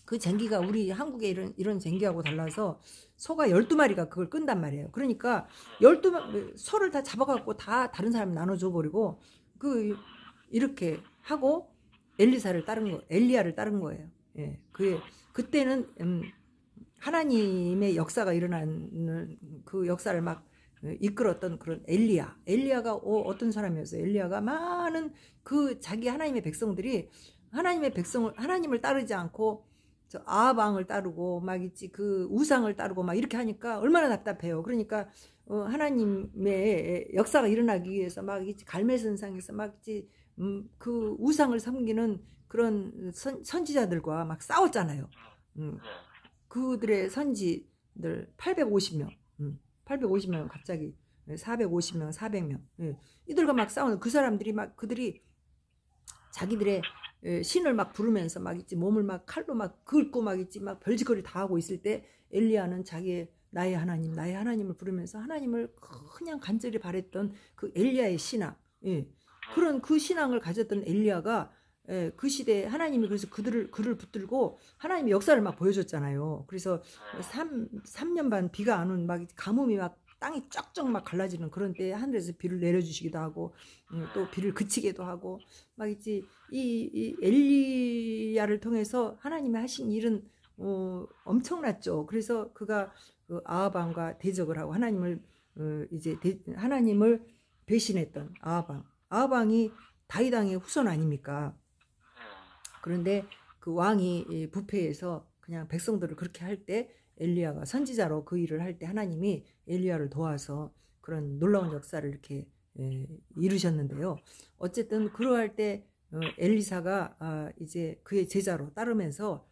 그 쟁기가 우리 한국의 이런 쟁기하고 달라서 소가 12마리가 그걸 끈단 말이에요. 그러니까 소를 다 잡아갖고 다 다른 사람 나눠줘 버리고 이렇게 하고 엘리야를 따른 거예요. 예. 그때는 하나님의 역사가 일어나는 그 역사를 막 이끌었던 그런 엘리야가 어떤 사람이었어요? 엘리야가 많은 그 자기 하나님의 백성들이 하나님을 따르지 않고 저 아합왕을 따르고 막 있지 그 우상을 따르고 막 이렇게 하니까 얼마나 답답해요. 그러니까 하나님의 역사가 일어나기 위해서 막 있지 갈멜선상에서 막 있지 그 우상을 섬기는 그런 선지자들과 막 싸웠잖아요. 그들의 선지들 850명, 850명 갑자기 450명, 400명 이들과 막 싸우는 그 사람들이 막 그들이 자기들의 신을 막 부르면서 막 있지 몸을 막 칼로 막 긁고 막 있지 막 별짓거리 다 하고 있을 때 엘리야는 자기의 나의 하나님을 부르면서 하나님을 그냥 간절히 바랬던 그 엘리야의 신앙, 그런 그 신앙을 가졌던 엘리야가 그 시대에 하나님이 그래서 그를 붙들고 하나님의 역사를 막 보여줬잖아요. 그래서 3년 반 비가 안 온 막 가뭄이 막 땅이 쫙쫙 막 갈라지는 그런 때에 하늘에서 비를 내려주시기도 하고 또 비를 그치기도 하고 막 있지 이 엘리야를 통해서 하나님이 하신 일은 엄청났죠. 그래서 그가 그 아합왕과 대적을 하고 하나님을 배신했던 아합왕이 다윗 왕의 후손 아닙니까? 그런데 그 왕이 부패해서 그냥 백성들을 그렇게 할 때 엘리야가 선지자로 그 일을 할 때 하나님이 엘리야를 도와서 그런 놀라운 역사를 이렇게 이루셨는데요. 어쨌든 그러할 때 엘리사가 이제 그의 제자로 따르면서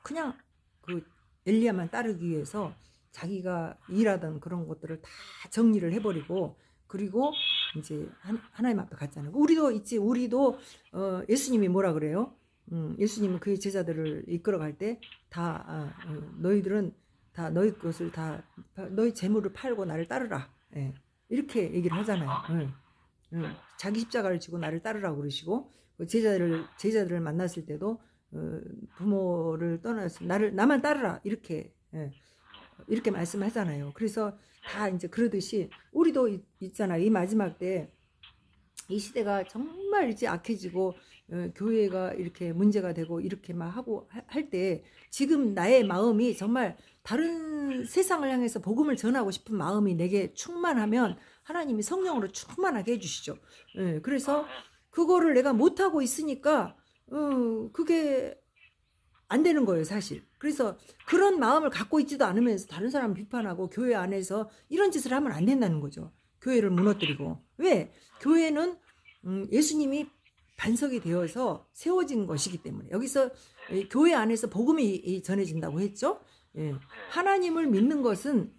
그냥 그 엘리야만 따르기 위해서 자기가 일하던 그런 것들을 다 정리를 해버리고 그리고 이제 하나님 앞에 갔잖아요. 우리도 예수님이 뭐라 그래요? 예수님은 그의 제자들을 이끌어갈 때 다 너희들은 다 너희 것을 다 너희 재물을 팔고 나를 따르라. 이렇게 얘기를 하잖아요. 자기 십자가를 지고 나를 따르라고 그러시고, 제자들을 만났을 때도 부모를 떠나서 나만 따르라 이렇게 이렇게 말씀하잖아요. 그래서 다 이제 그러듯이 우리도 있잖아. 이 마지막 때 이 시대가 정말 이제 악해지고 교회가 이렇게 문제가 되고 이렇게 막 하고 할 때 지금 나의 마음이 정말 다른 세상을 향해서 복음을 전하고 싶은 마음이 내게 충만하면 하나님이 성령으로 충만하게 해주시죠. 그래서 그거를 내가 못하고 있으니까 그게 안 되는 거예요, 사실. 그래서 그런 마음을 갖고 있지도 않으면서 다른 사람 비판하고 교회 안에서 이런 짓을 하면 안 된다는 거죠. 교회를 무너뜨리고. 왜? 교회는 예수님이 반석이 되어서 세워진 것이기 때문에. 여기서 교회 안에서 복음이 전해진다고 했죠. 하나님을 믿는 것은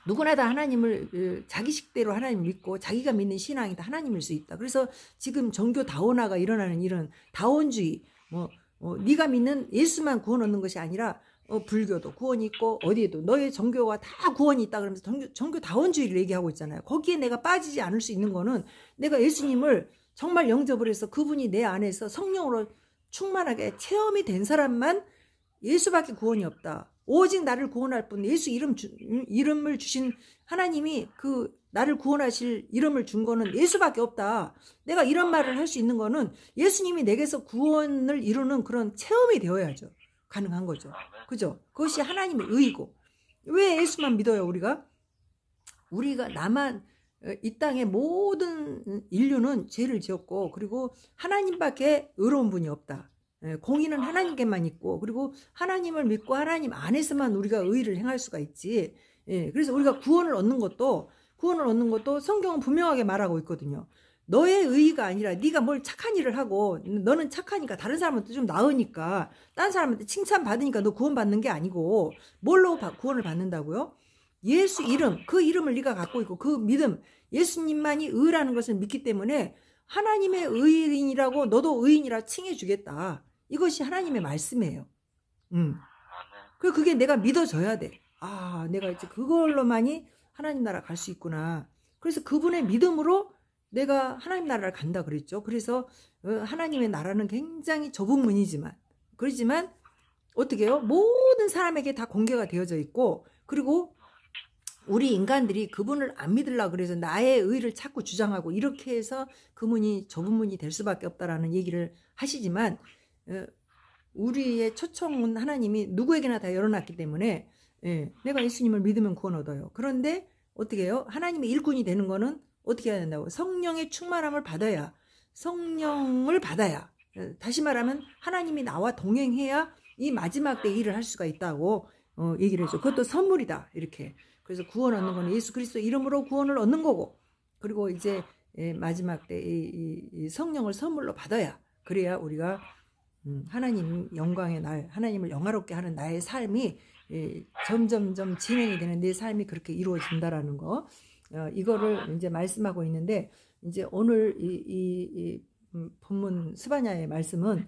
누구나 다 하나님을 자기식대로 하나님 믿고 자기가 믿는 신앙이 다 하나님일 수 있다. 그래서 지금 종교 다원화가 일어나는 이런 다원주의, 네가 믿는 예수만 구원 얻는 것이 아니라 불교도 구원이 있고 어디에도 너의 종교가 다 구원이 있다 그러면서 종교 다원주의를 얘기하고 있잖아요. 거기에 내가 빠지지 않을 수 있는 거는 내가 예수님을 정말 영접을 해서 그분이 내 안에서 성령으로 충만하게 체험이 된 사람만 예수밖에 구원이 없다. 오직 나를 구원할 뿐 예수 이름을 주신 하나님이 그 나를 구원하실 이름을 준 거는 예수밖에 없다. 내가 이런 말을 할 수 있는 거는 예수님이 내게서 구원을 이루는 그런 체험이 되어야죠. 가능한 거죠. 그죠? 그것이 하나님의 의이고. 왜 예수만 믿어요, 우리가? 나만, 이 땅의 모든 인류는 죄를 지었고, 그리고 하나님밖에 의로운 분이 없다. 공의는 하나님께만 있고, 그리고 하나님을 믿고 하나님 안에서만 우리가 의를 행할 수가 있지. 그래서 우리가 구원을 얻는 것도 성경은 분명하게 말하고 있거든요. 너의 의의가 아니라 네가 뭘 착한 일을 하고 너는 착하니까 다른 사람한테 좀 나으니까 다른 사람한테 칭찬받으니까 너 구원받는 게 아니고 뭘로 구원을 받는다고요? 예수 이름, 그 이름을 네가 갖고 있고 그 믿음, 예수님만이 의라는 것을 믿기 때문에 하나님의 의인이라고 너도 의인이라 칭해주겠다. 이것이 하나님의 말씀이에요. 그게 내가 믿어져야 돼. 아, 내가 이제 그걸로만이 하나님 나라 갈 수 있구나. 그래서 그분의 믿음으로 내가 하나님 나라를 간다 그랬죠. 그래서 하나님의 나라는 굉장히 좁은 문이지만 그렇지만 어떻게 해요? 모든 사람에게 다 공개가 되어져 있고 그리고 우리 인간들이 그분을 안 믿으려고 그래서 나의 의를 자꾸 주장하고 이렇게 해서 그 문이 좁은 문이 될 수밖에 없다라는 얘기를 하시지만 우리의 초청은 하나님이 누구에게나 다 열어놨기 때문에 내가 예수님을 믿으면 구원 얻어요. 그런데 어떻게 해요? 하나님의 일꾼이 되는 거는 어떻게 해야 된다고? 성령의 충만함을 받아야 성령을 받아야 다시 말하면 하나님이 나와 동행해야 이 마지막 때 일을 할 수가 있다고 얘기를 해줘. 그것도 선물이다 이렇게. 그래서 구원 얻는 거는 예수 그리스도 이름으로 구원을 얻는 거고 그리고 이제 마지막 때 이 성령을 선물로 받아야 그래야 우리가 하나님 영광의 날 하나님을 영화롭게 하는 나의 삶이 점점점 진행이 되는 내 삶이 그렇게 이루어진다라는 거 이거를 이제 말씀하고 있는데 이제 오늘 이 본문 스바냐의 말씀은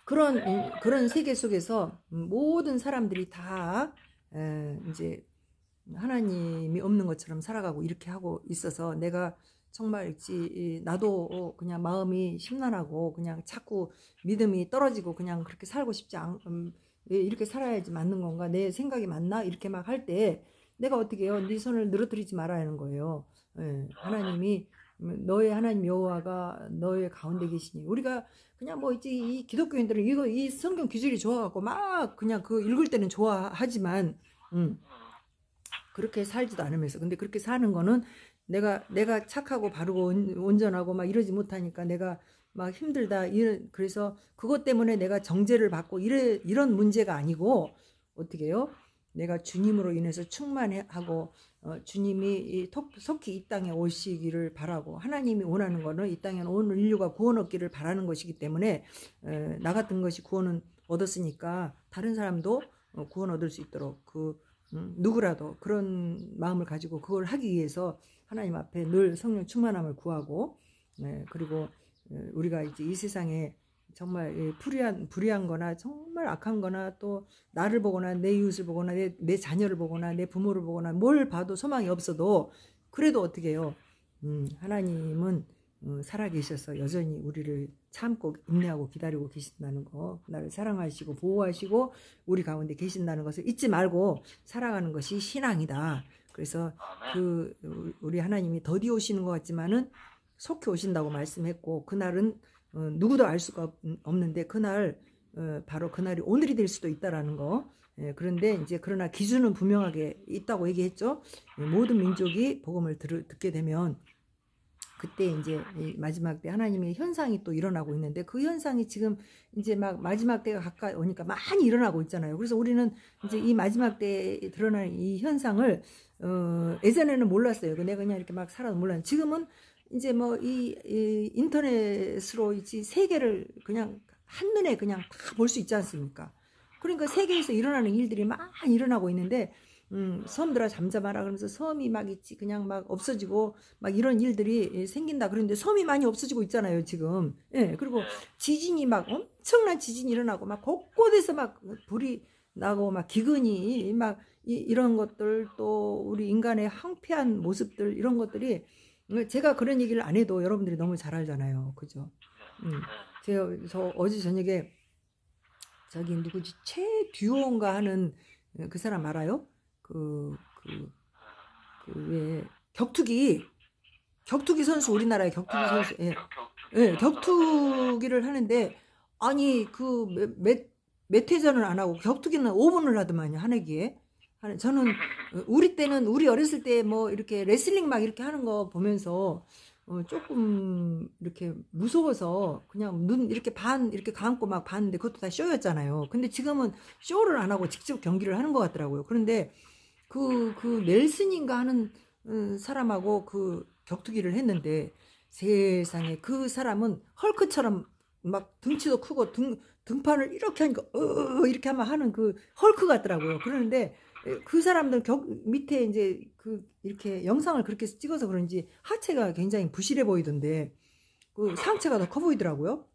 그런 세계 속에서 모든 사람들이 다 이제 하나님이 없는 것처럼 살아가고 이렇게 하고 있어서 내가 정말 나도 그냥 마음이 심란하고 그냥 자꾸 믿음이 떨어지고 그냥 그렇게 살고 싶지 왜 이렇게 살아야지 맞는 건가 내 생각이 맞나 이렇게 막 할 때 내가 어떻게 해요? 네 손을 늘어뜨리지 말아야 하는 거예요. 하나님이 너의 하나님 여호와가 너의 가운데 계시니 우리가 그냥 뭐 있지 이 기독교인들은 이 성경 기술이 좋아갖고 막 그냥 그 읽을 때는 좋아하지만 그렇게 살지도 않으면서 근데 그렇게 사는 거는 내가 착하고 바르고 온전하고 막 이러지 못하니까 내가 막 힘들다 그래서 그것 때문에 내가 정죄를 받고 이런 문제가 아니고 어떻게 해요? 내가 주님으로 인해서 충만하고 주님이 속히 이 땅에 오시기를 바라고 하나님이 원하는 거는 이 땅에 온 인류가 구원 얻기를 바라는 것이기 때문에 나 같은 것이 구원은 얻었으니까 다른 사람도 구원 얻을 수 있도록 누구라도 그런 마음을 가지고 그걸 하기 위해서 하나님 앞에 늘 성령 충만함을 구하고 그리고 우리가 이제 이 세상에 정말 불의한 거나 정말 악한 거나 또 나를 보거나 내 이웃을 보거나 내 자녀를 보거나 내 부모를 보거나 뭘 봐도 소망이 없어도 그래도 어떻게 해요? 하나님은 살아계셔서 여전히 우리를 참고 인내하고 기다리고 계신다는 거, 나를 사랑하시고 보호하시고 우리 가운데 계신다는 것을 잊지 말고 살아가는 것이 신앙이다. 그래서 우리 하나님이 더디 오시는 것 같지만은 속히 오신다고 말씀했고, 그날은 누구도 알 수가 없는데 그날 바로 그날이 오늘이 될 수도 있다라는 거. 그런데 이제 그러나 기준은 분명하게 있다고 얘기했죠. 모든 민족이 복음을 듣게 되면 그때 이제 마지막 때 하나님의 현상이 또 일어나고 있는데, 그 현상이 지금 이제 막 마지막 때가 가까이 오니까 많이 일어나고 있잖아요. 그래서 우리는 이제 이 마지막 때에 드러나는 이 현상을 예전에는 몰랐어요. 내가 그냥 이렇게 막 살아도 몰랐는데, 지금은 이제 뭐 이 인터넷으로 이제 세계를 그냥 한눈에 그냥 다 볼 수 있지 않습니까? 그러니까 세계에서 일어나는 일들이 많이 일어나고 있는데, 섬들아 잠잠하라 그러면서 섬이 막 있지 그냥 막 없어지고 막 이런 일들이 생긴다 그러는데, 섬이 많이 없어지고 있잖아요 지금. 예, 그리고 지진이 막 엄청난 지진이 일어나고 막 곳곳에서 막 불이 나고 막 기근이 막 이런 것들, 또 우리 인간의 황폐한 모습들, 이런 것들이 제가 그런 얘기를 안 해도 여러분들이 너무 잘 알잖아요, 그죠? 저 어제 저녁에 저기 누구지 최듀오인가 하는 그 사람 알아요? 왜 격투기 선수, 우리나라의 격투기 선수, 예, 격투기를 하는데, 아니 몇 회전을 안 하고 격투기는 5분을 하더만요, 한 회기에. 저는 우리 어렸을 때 뭐 이렇게 레슬링 막 이렇게 하는 거 보면서 조금 이렇게 무서워서 그냥 눈 이렇게 이렇게 감고 막 봤는데, 그것도 다 쇼였잖아요. 근데 지금은 쇼를 안 하고 직접 경기를 하는 것 같더라고요. 그런데 그 넬슨인가 하는 사람하고 그 격투기를 했는데, 세상에 그 사람은 헐크처럼 막 등치도 크고 등판을 이렇게 하니까 이렇게 하는 그 헐크 같더라고요. 그러는데 그 사람들 밑에 이제 이렇게 영상을 그렇게 찍어서 그런지 하체가 굉장히 부실해 보이던데 그 상체가 더 커 보이더라고요.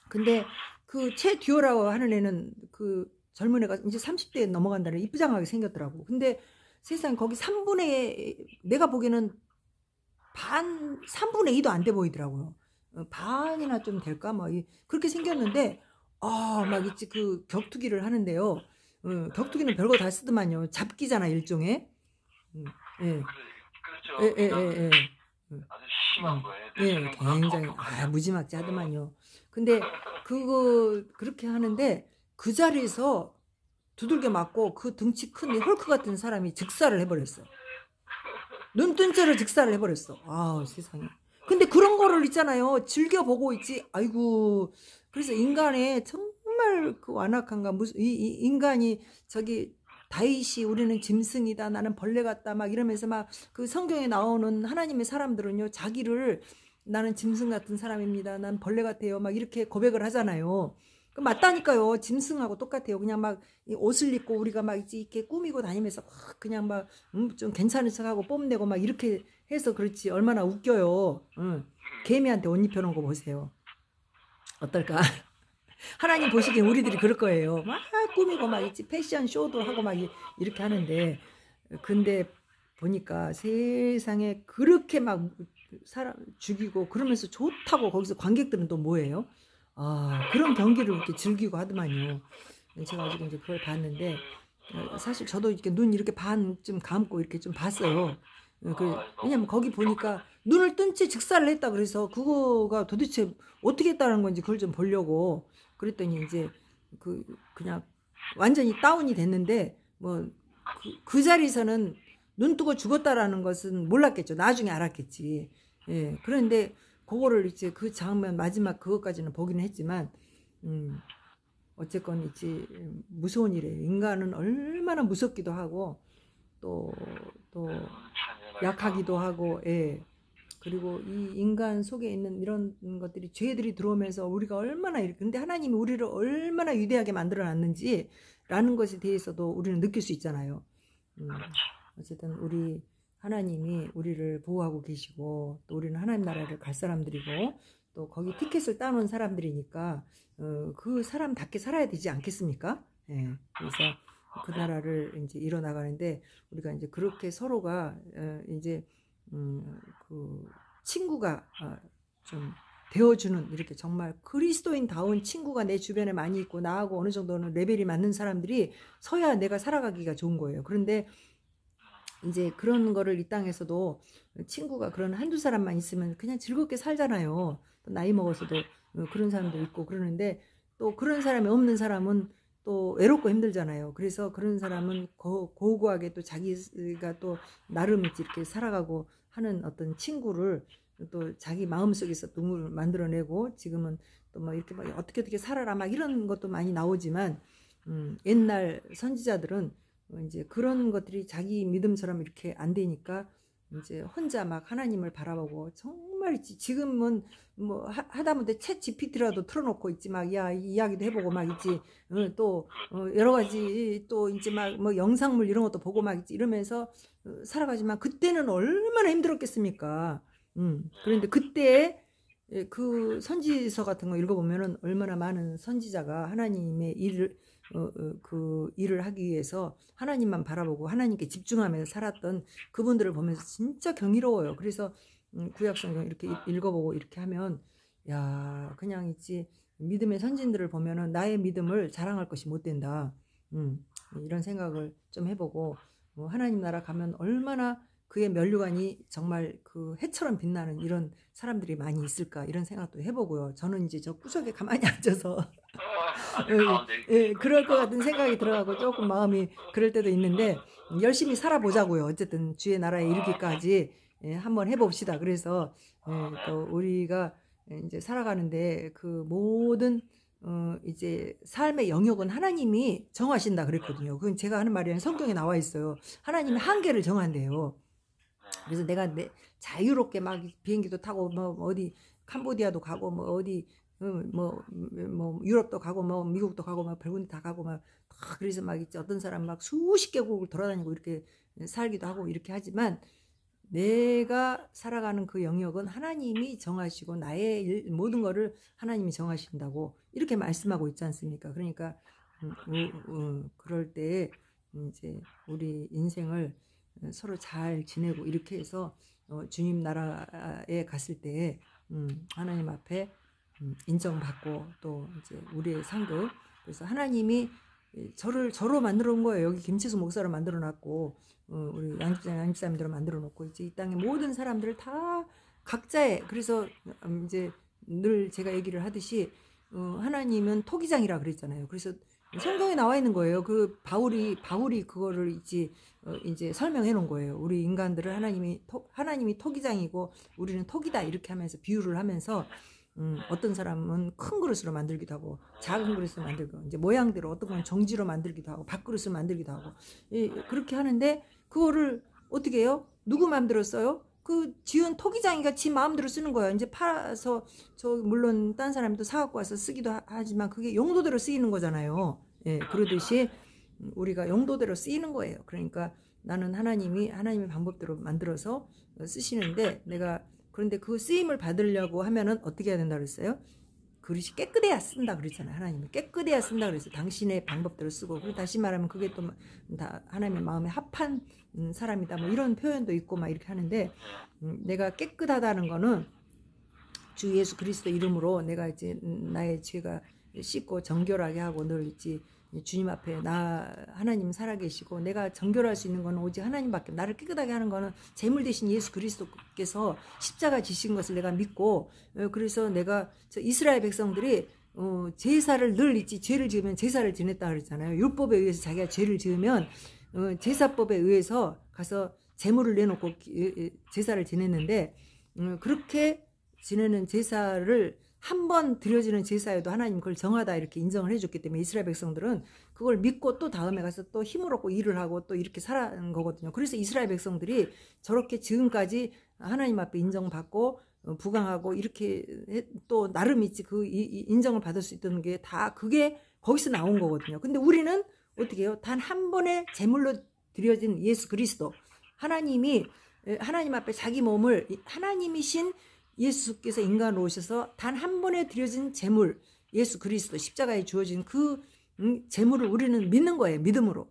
근데 그 최듀오라고 하는 애는 그 젊은 애가 이제 30대에 넘어간다는, 이쁘장하게 생겼더라고. 근데 세상 거기 3분의 내가 보기에는 3분의 2도 안 돼 보이더라고요. 반이나 좀 될까? 막 그렇게 생겼는데, 막 있지 그 격투기를 하는데요. 격투기는 별거 다 쓰더만요. 잡기잖아, 일종의. 예. 그렇죠. 예. 아주 심한 거예요. 예, 굉장히 무지막지 하더만요. 근데 그렇게 하는데 그 자리에서 두들겨 맞고 그 등치 큰 헐크 같은 사람이 즉사를 해버렸어. 눈뜬채로 즉사를 해버렸어. 세상에. 근데 그런 거를 있잖아요, 즐겨보고 있지. 아이고. 그래서 인간의 정말 그 완악한가, 이 인간이 저기 다윗이 우리는 짐승이다, 나는 벌레 같다 막 이러면서 막 그 성경에 나오는 하나님의 사람들은요, 자기를 나는 짐승 같은 사람입니다, 난 벌레 같아요 막 이렇게 고백을 하잖아요. 그 맞다니까요. 짐승하고 똑같아요. 그냥 막 옷을 입고 우리가 막 이렇게 꾸미고 다니면서 그냥 막 좀 괜찮은 척하고 뽐내고 막 이렇게 해서 그렇지, 얼마나 웃겨요. 개미한테 옷 입혀놓은 거 보세요. 어떨까? 하나님 보시기엔 우리들이 그럴 거예요. 막 꾸미고 막 있지, 패션 쇼도 하고 막 이렇게 하는데, 근데 보니까 세상에 그렇게 막 사람 죽이고 그러면서 좋다고 거기서 관객들은 또 뭐예요? 그런 경기를 이렇게 즐기고 하더만요. 제가 어제 이제 그걸 봤는데, 사실 저도 이렇게 눈 이렇게 반쯤 감고 이렇게 좀 봤어요. 왜냐면 거기 보니까 눈을 뜬 채 즉사를 했다 그래서 그거가 도대체 어떻게 했다는 건지 그걸 좀 보려고 그랬더니, 이제 그냥 완전히 다운이 됐는데, 뭐 그 자리에서는 눈 뜨고 죽었다라는 것은 몰랐겠죠. 나중에 알았겠지. 예. 그런데 그거를 이제 그 장면 마지막 그것까지는 보기는 했지만, 어쨌건 이제 무서운 일이에요. 인간은 얼마나 무섭기도 하고 또 약하기도 하고, 예. 그리고 이 인간 속에 있는 이런 것들이, 죄들이 들어오면서 우리가 얼마나 근데 하나님이 우리를 얼마나 위대하게 만들어 놨는지라는 것에 대해서도 우리는 느낄 수 있잖아요. 어쨌든 우리 하나님이 우리를 보호하고 계시고, 또 우리는 하나님 나라를 갈 사람들이고, 또 거기 티켓을 따놓은 사람들이니까 그 사람답게 살아야 되지 않겠습니까? 예. 그래서 그 나라를 이제 이뤄나가는데, 우리가 이제 그렇게 서로가 이제 그 친구가 좀 되어주는, 이렇게 정말 그리스도인다운 친구가 내 주변에 많이 있고 나하고 어느 정도는 레벨이 맞는 사람들이 서야 내가 살아가기가 좋은 거예요. 그런데 이제 그런 거를 이 땅에서도 친구가 그런 한두 사람만 있으면 그냥 즐겁게 살잖아요. 또 나이 먹어서도 그런 사람도 있고 그러는데, 또 그런 사람이 없는 사람은 또 외롭고 힘들잖아요. 그래서 그런 사람은 고고하게 또 자기가 또 나름 이렇게 살아가고 하는 어떤 친구를 또 자기 마음속에서 누구를 만들어내고, 지금은 또 뭐 이렇게 막 어떻게 살아라 막 이런 것도 많이 나오지만, 옛날 선지자들은 이제 그런 것들이 자기 믿음처럼 이렇게 안 되니까 이제 혼자 막 하나님을 바라보고, 정말 지금은 뭐 하다못해 챗 GPT라도 틀어놓고 있지, 막 이야기도 해보고 막 있지, 또 여러 가지 또 이제 막 뭐 영상물 이런 것도 보고 막 있지, 이러면서 살아가지만 그때는 얼마나 힘들었겠습니까? 그런데 그때 그 선지서 같은 거 읽어보면은 얼마나 많은 선지자가 하나님의 그 일을 하기 위해서 하나님만 바라보고 하나님께 집중하면서 살았던 그분들을 보면서 진짜 경이로워요. 그래서 구약성경 이렇게 읽어보고 이렇게 하면, 야, 그냥 있지, 믿음의 선진들을 보면은 나의 믿음을 자랑할 것이 못 된다. 이런 생각을 좀 해보고, 하나님 나라 가면 얼마나 그의 면류관이 정말 그 해처럼 빛나는 이런 사람들이 많이 있을까, 이런 생각도 해보고요. 저는 이제 저 구석에 가만히 앉아서 그럴 것 같은 생각이 들어가고 조금 마음이 그럴 때도 있는데, 열심히 살아보자고요. 어쨌든 주의 나라에 이르기까지 한번 해봅시다. 그래서 또 우리가 이제 살아가는데 그 모든 이제 삶의 영역은 하나님이 정하신다 그랬거든요. 그건 제가 하는 말이 아니라 성경에 나와 있어요. 하나님이 한계를 정한대요. 그래서 내가 자유롭게 막 비행기도 타고 뭐 어디 캄보디아도 가고 뭐 어디 뭐 유럽도 가고 뭐 미국도 가고 막 별군데 다 가고 막, 그래서 막 있지, 어떤 사람 막 수십 개국을 돌아다니고 이렇게 살기도 하고 이렇게 하지만, 내가 살아가는 그 영역은 하나님이 정하시고 나의 모든 거를 하나님이 정하신다고 이렇게 말씀하고 있지 않습니까? 그러니까 그럴 때 이제 우리 인생을 서로 잘 지내고 이렇게 해서 주님 나라에 갔을 때 하나님 앞에 인정받고, 또 이제 우리의 상급, 그래서 하나님이 저로 만들어 놓은 거예요. 여기 김치수 목사로 만들어 놨고, 우리 양집사님들을 만들어 놓고, 이제 이 땅의 모든 사람들을 다 각자의, 그래서 이제 늘 제가 얘기를 하듯이 하나님은 토기장이라 그랬잖아요. 그래서 성경에 나와 있는 거예요. 그 바울이 그거를 이제 설명해 놓은 거예요. 우리 인간들을 하나님이 토기장이고 우리는 토기다, 이렇게 하면서 비유를 하면서, 어떤 사람은 큰 그릇으로 만들기도 하고 작은 그릇으로 만들고, 이제 모양대로 어떤 건 정지로 만들기도 하고 밥그릇으로 만들기도 하고, 그렇게 하는데 그거를 어떻게 해요? 누구 마음대로 써요? 그 지은 토기장이가 지 마음대로 쓰는 거예요. 이제 팔아서 물론 딴 사람도 사갖고 와서 쓰기도 하지만 그게 용도대로 쓰이는 거잖아요. 그러듯이 우리가 용도대로 쓰이는 거예요. 그러니까 나는 하나님의 방법대로 만들어서 쓰시는데, 그런데 그 쓰임을 받으려고 하면은 어떻게 해야 된다 그랬어요? 그릇이 깨끗해야 쓴다 그랬잖아요. 하나님은 깨끗해야 쓴다 그랬어요. 당신의 방법대로 쓰고. 그리고 다시 말하면 그게 또 다 하나님의 마음에 합한 사람이다, 뭐 이런 표현도 있고 막 이렇게 하는데, 내가 깨끗하다는 거는 주 예수 그리스도 이름으로 내가 이제 나의 죄가 씻고 정결하게 하고, 늘 있지 주님 앞에 하나님 살아계시고, 내가 정결할 수 있는 거는 오직 하나님밖에, 나를 깨끗하게 하는 거는 제물 대신 예수 그리스도께서 십자가 지신 것을 내가 믿고, 그래서 내가 이스라엘 백성들이 제사를 늘 있지, 죄를 지으면 제사를 지냈다 그랬잖아요. 율법에 의해서 자기가 죄를 지으면 제사법에 의해서 가서 제물을 내놓고 제사를 지냈는데, 그렇게 지내는 제사를 한 번 드려지는 제사에도 하나님 그걸 정하다 이렇게 인정을 해줬기 때문에 이스라엘 백성들은 그걸 믿고 또 다음에 가서 또 힘을 얻고 일을 하고 또 이렇게 살아가는 거거든요. 그래서 이스라엘 백성들이 저렇게 지금까지 하나님 앞에 인정받고 부강하고 이렇게 또 나름 있지, 그 인정을 받을 수 있던 게 다 그게 거기서 나온 거거든요. 근데 우리는 어떻게 해요? 단 한 번의 제물로 드려진 예수 그리스도, 하나님 앞에 자기 몸을, 하나님이신 예수께서 인간으로 오셔서 단 한 번에 드려진 제물 예수 그리스도, 십자가에 주어진 그 제물을 우리는 믿는 거예요. 믿음으로.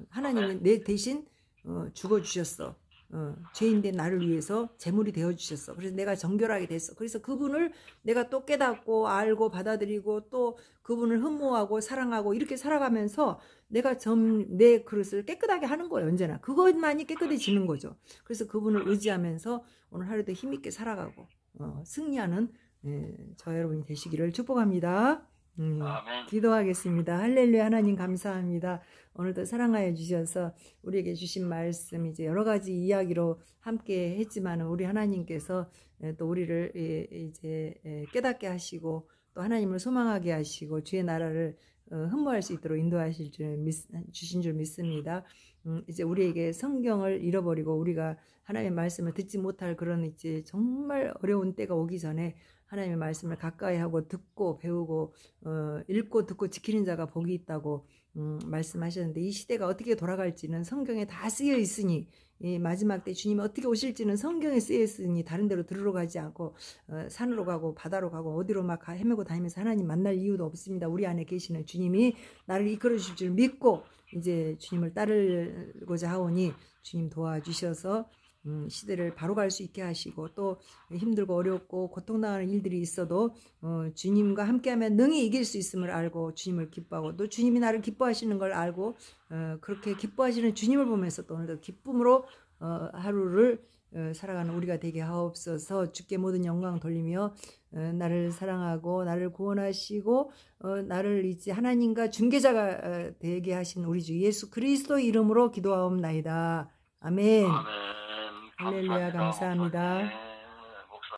하나님은 내 대신 죽어주셨어. 죄인된 나를 위해서 제물이 되어주셨어. 그래서 내가 정결하게 됐어. 그래서 그분을 내가 또 깨닫고 알고 받아들이고 또 그분을 흠모하고 사랑하고 이렇게 살아가면서 내가 내 그릇을 깨끗하게 하는 거예요. 언제나 그것만이 깨끗해지는 거죠. 그래서 그분을 의지하면서 오늘 하루도 힘있게 살아가고 승리하는 저 여러분이 되시기를 축복합니다. 기도하겠습니다. 할렐루야. 하나님 감사합니다. 오늘도 사랑하여 주셔서 우리에게 주신 말씀 이제 여러 가지 이야기로 함께 했지만 우리 하나님께서 또 우리를 이제 깨닫게 하시고 또 하나님을 소망하게 하시고 주의 나라를 흠모할 수 있도록 인도하실 주신 줄 믿습니다. 이제 우리에게 성경을 잃어버리고 우리가 하나님의 말씀을 듣지 못할 그런 이제 정말 어려운 때가 오기 전에 하나님의 말씀을 가까이 하고 듣고 배우고 읽고 듣고 지키는 자가 복이 있다고 말씀하셨는데 이 시대가 어떻게 돌아갈지는 성경에 다 쓰여 있으니 이 마지막 때 주님이 어떻게 오실지는 성경에 쓰여 있으니 다른 데로 들으러 가지 않고 산으로 가고 바다로 가고 어디로 막 헤매고 다니면서 하나님 만날 이유도 없습니다. 우리 안에 계시는 주님이 나를 이끌어 주실 줄 믿고 이제 주님을 따르고자 하오니 주님 도와주셔서 시대를 바로 갈 수 있게 하시고 또 힘들고 어렵고 고통당하는 일들이 있어도 주님과 함께하면 능히 이길 수 있음을 알고 주님을 기뻐하고 또 주님이 나를 기뻐하시는 걸 알고 그렇게 기뻐하시는 주님을 보면서 또 오늘도 기쁨으로 하루를 살아가는 우리가 되게 하옵소서. 주께 모든 영광 돌리며 나를 사랑하고 나를 구원하시고 나를 이제 하나님과 중개자가 되게 하신 우리 주 예수 그리스도 이름으로 기도하옵나이다. 아멘. 아멘. 할렐루야. 감사합니다.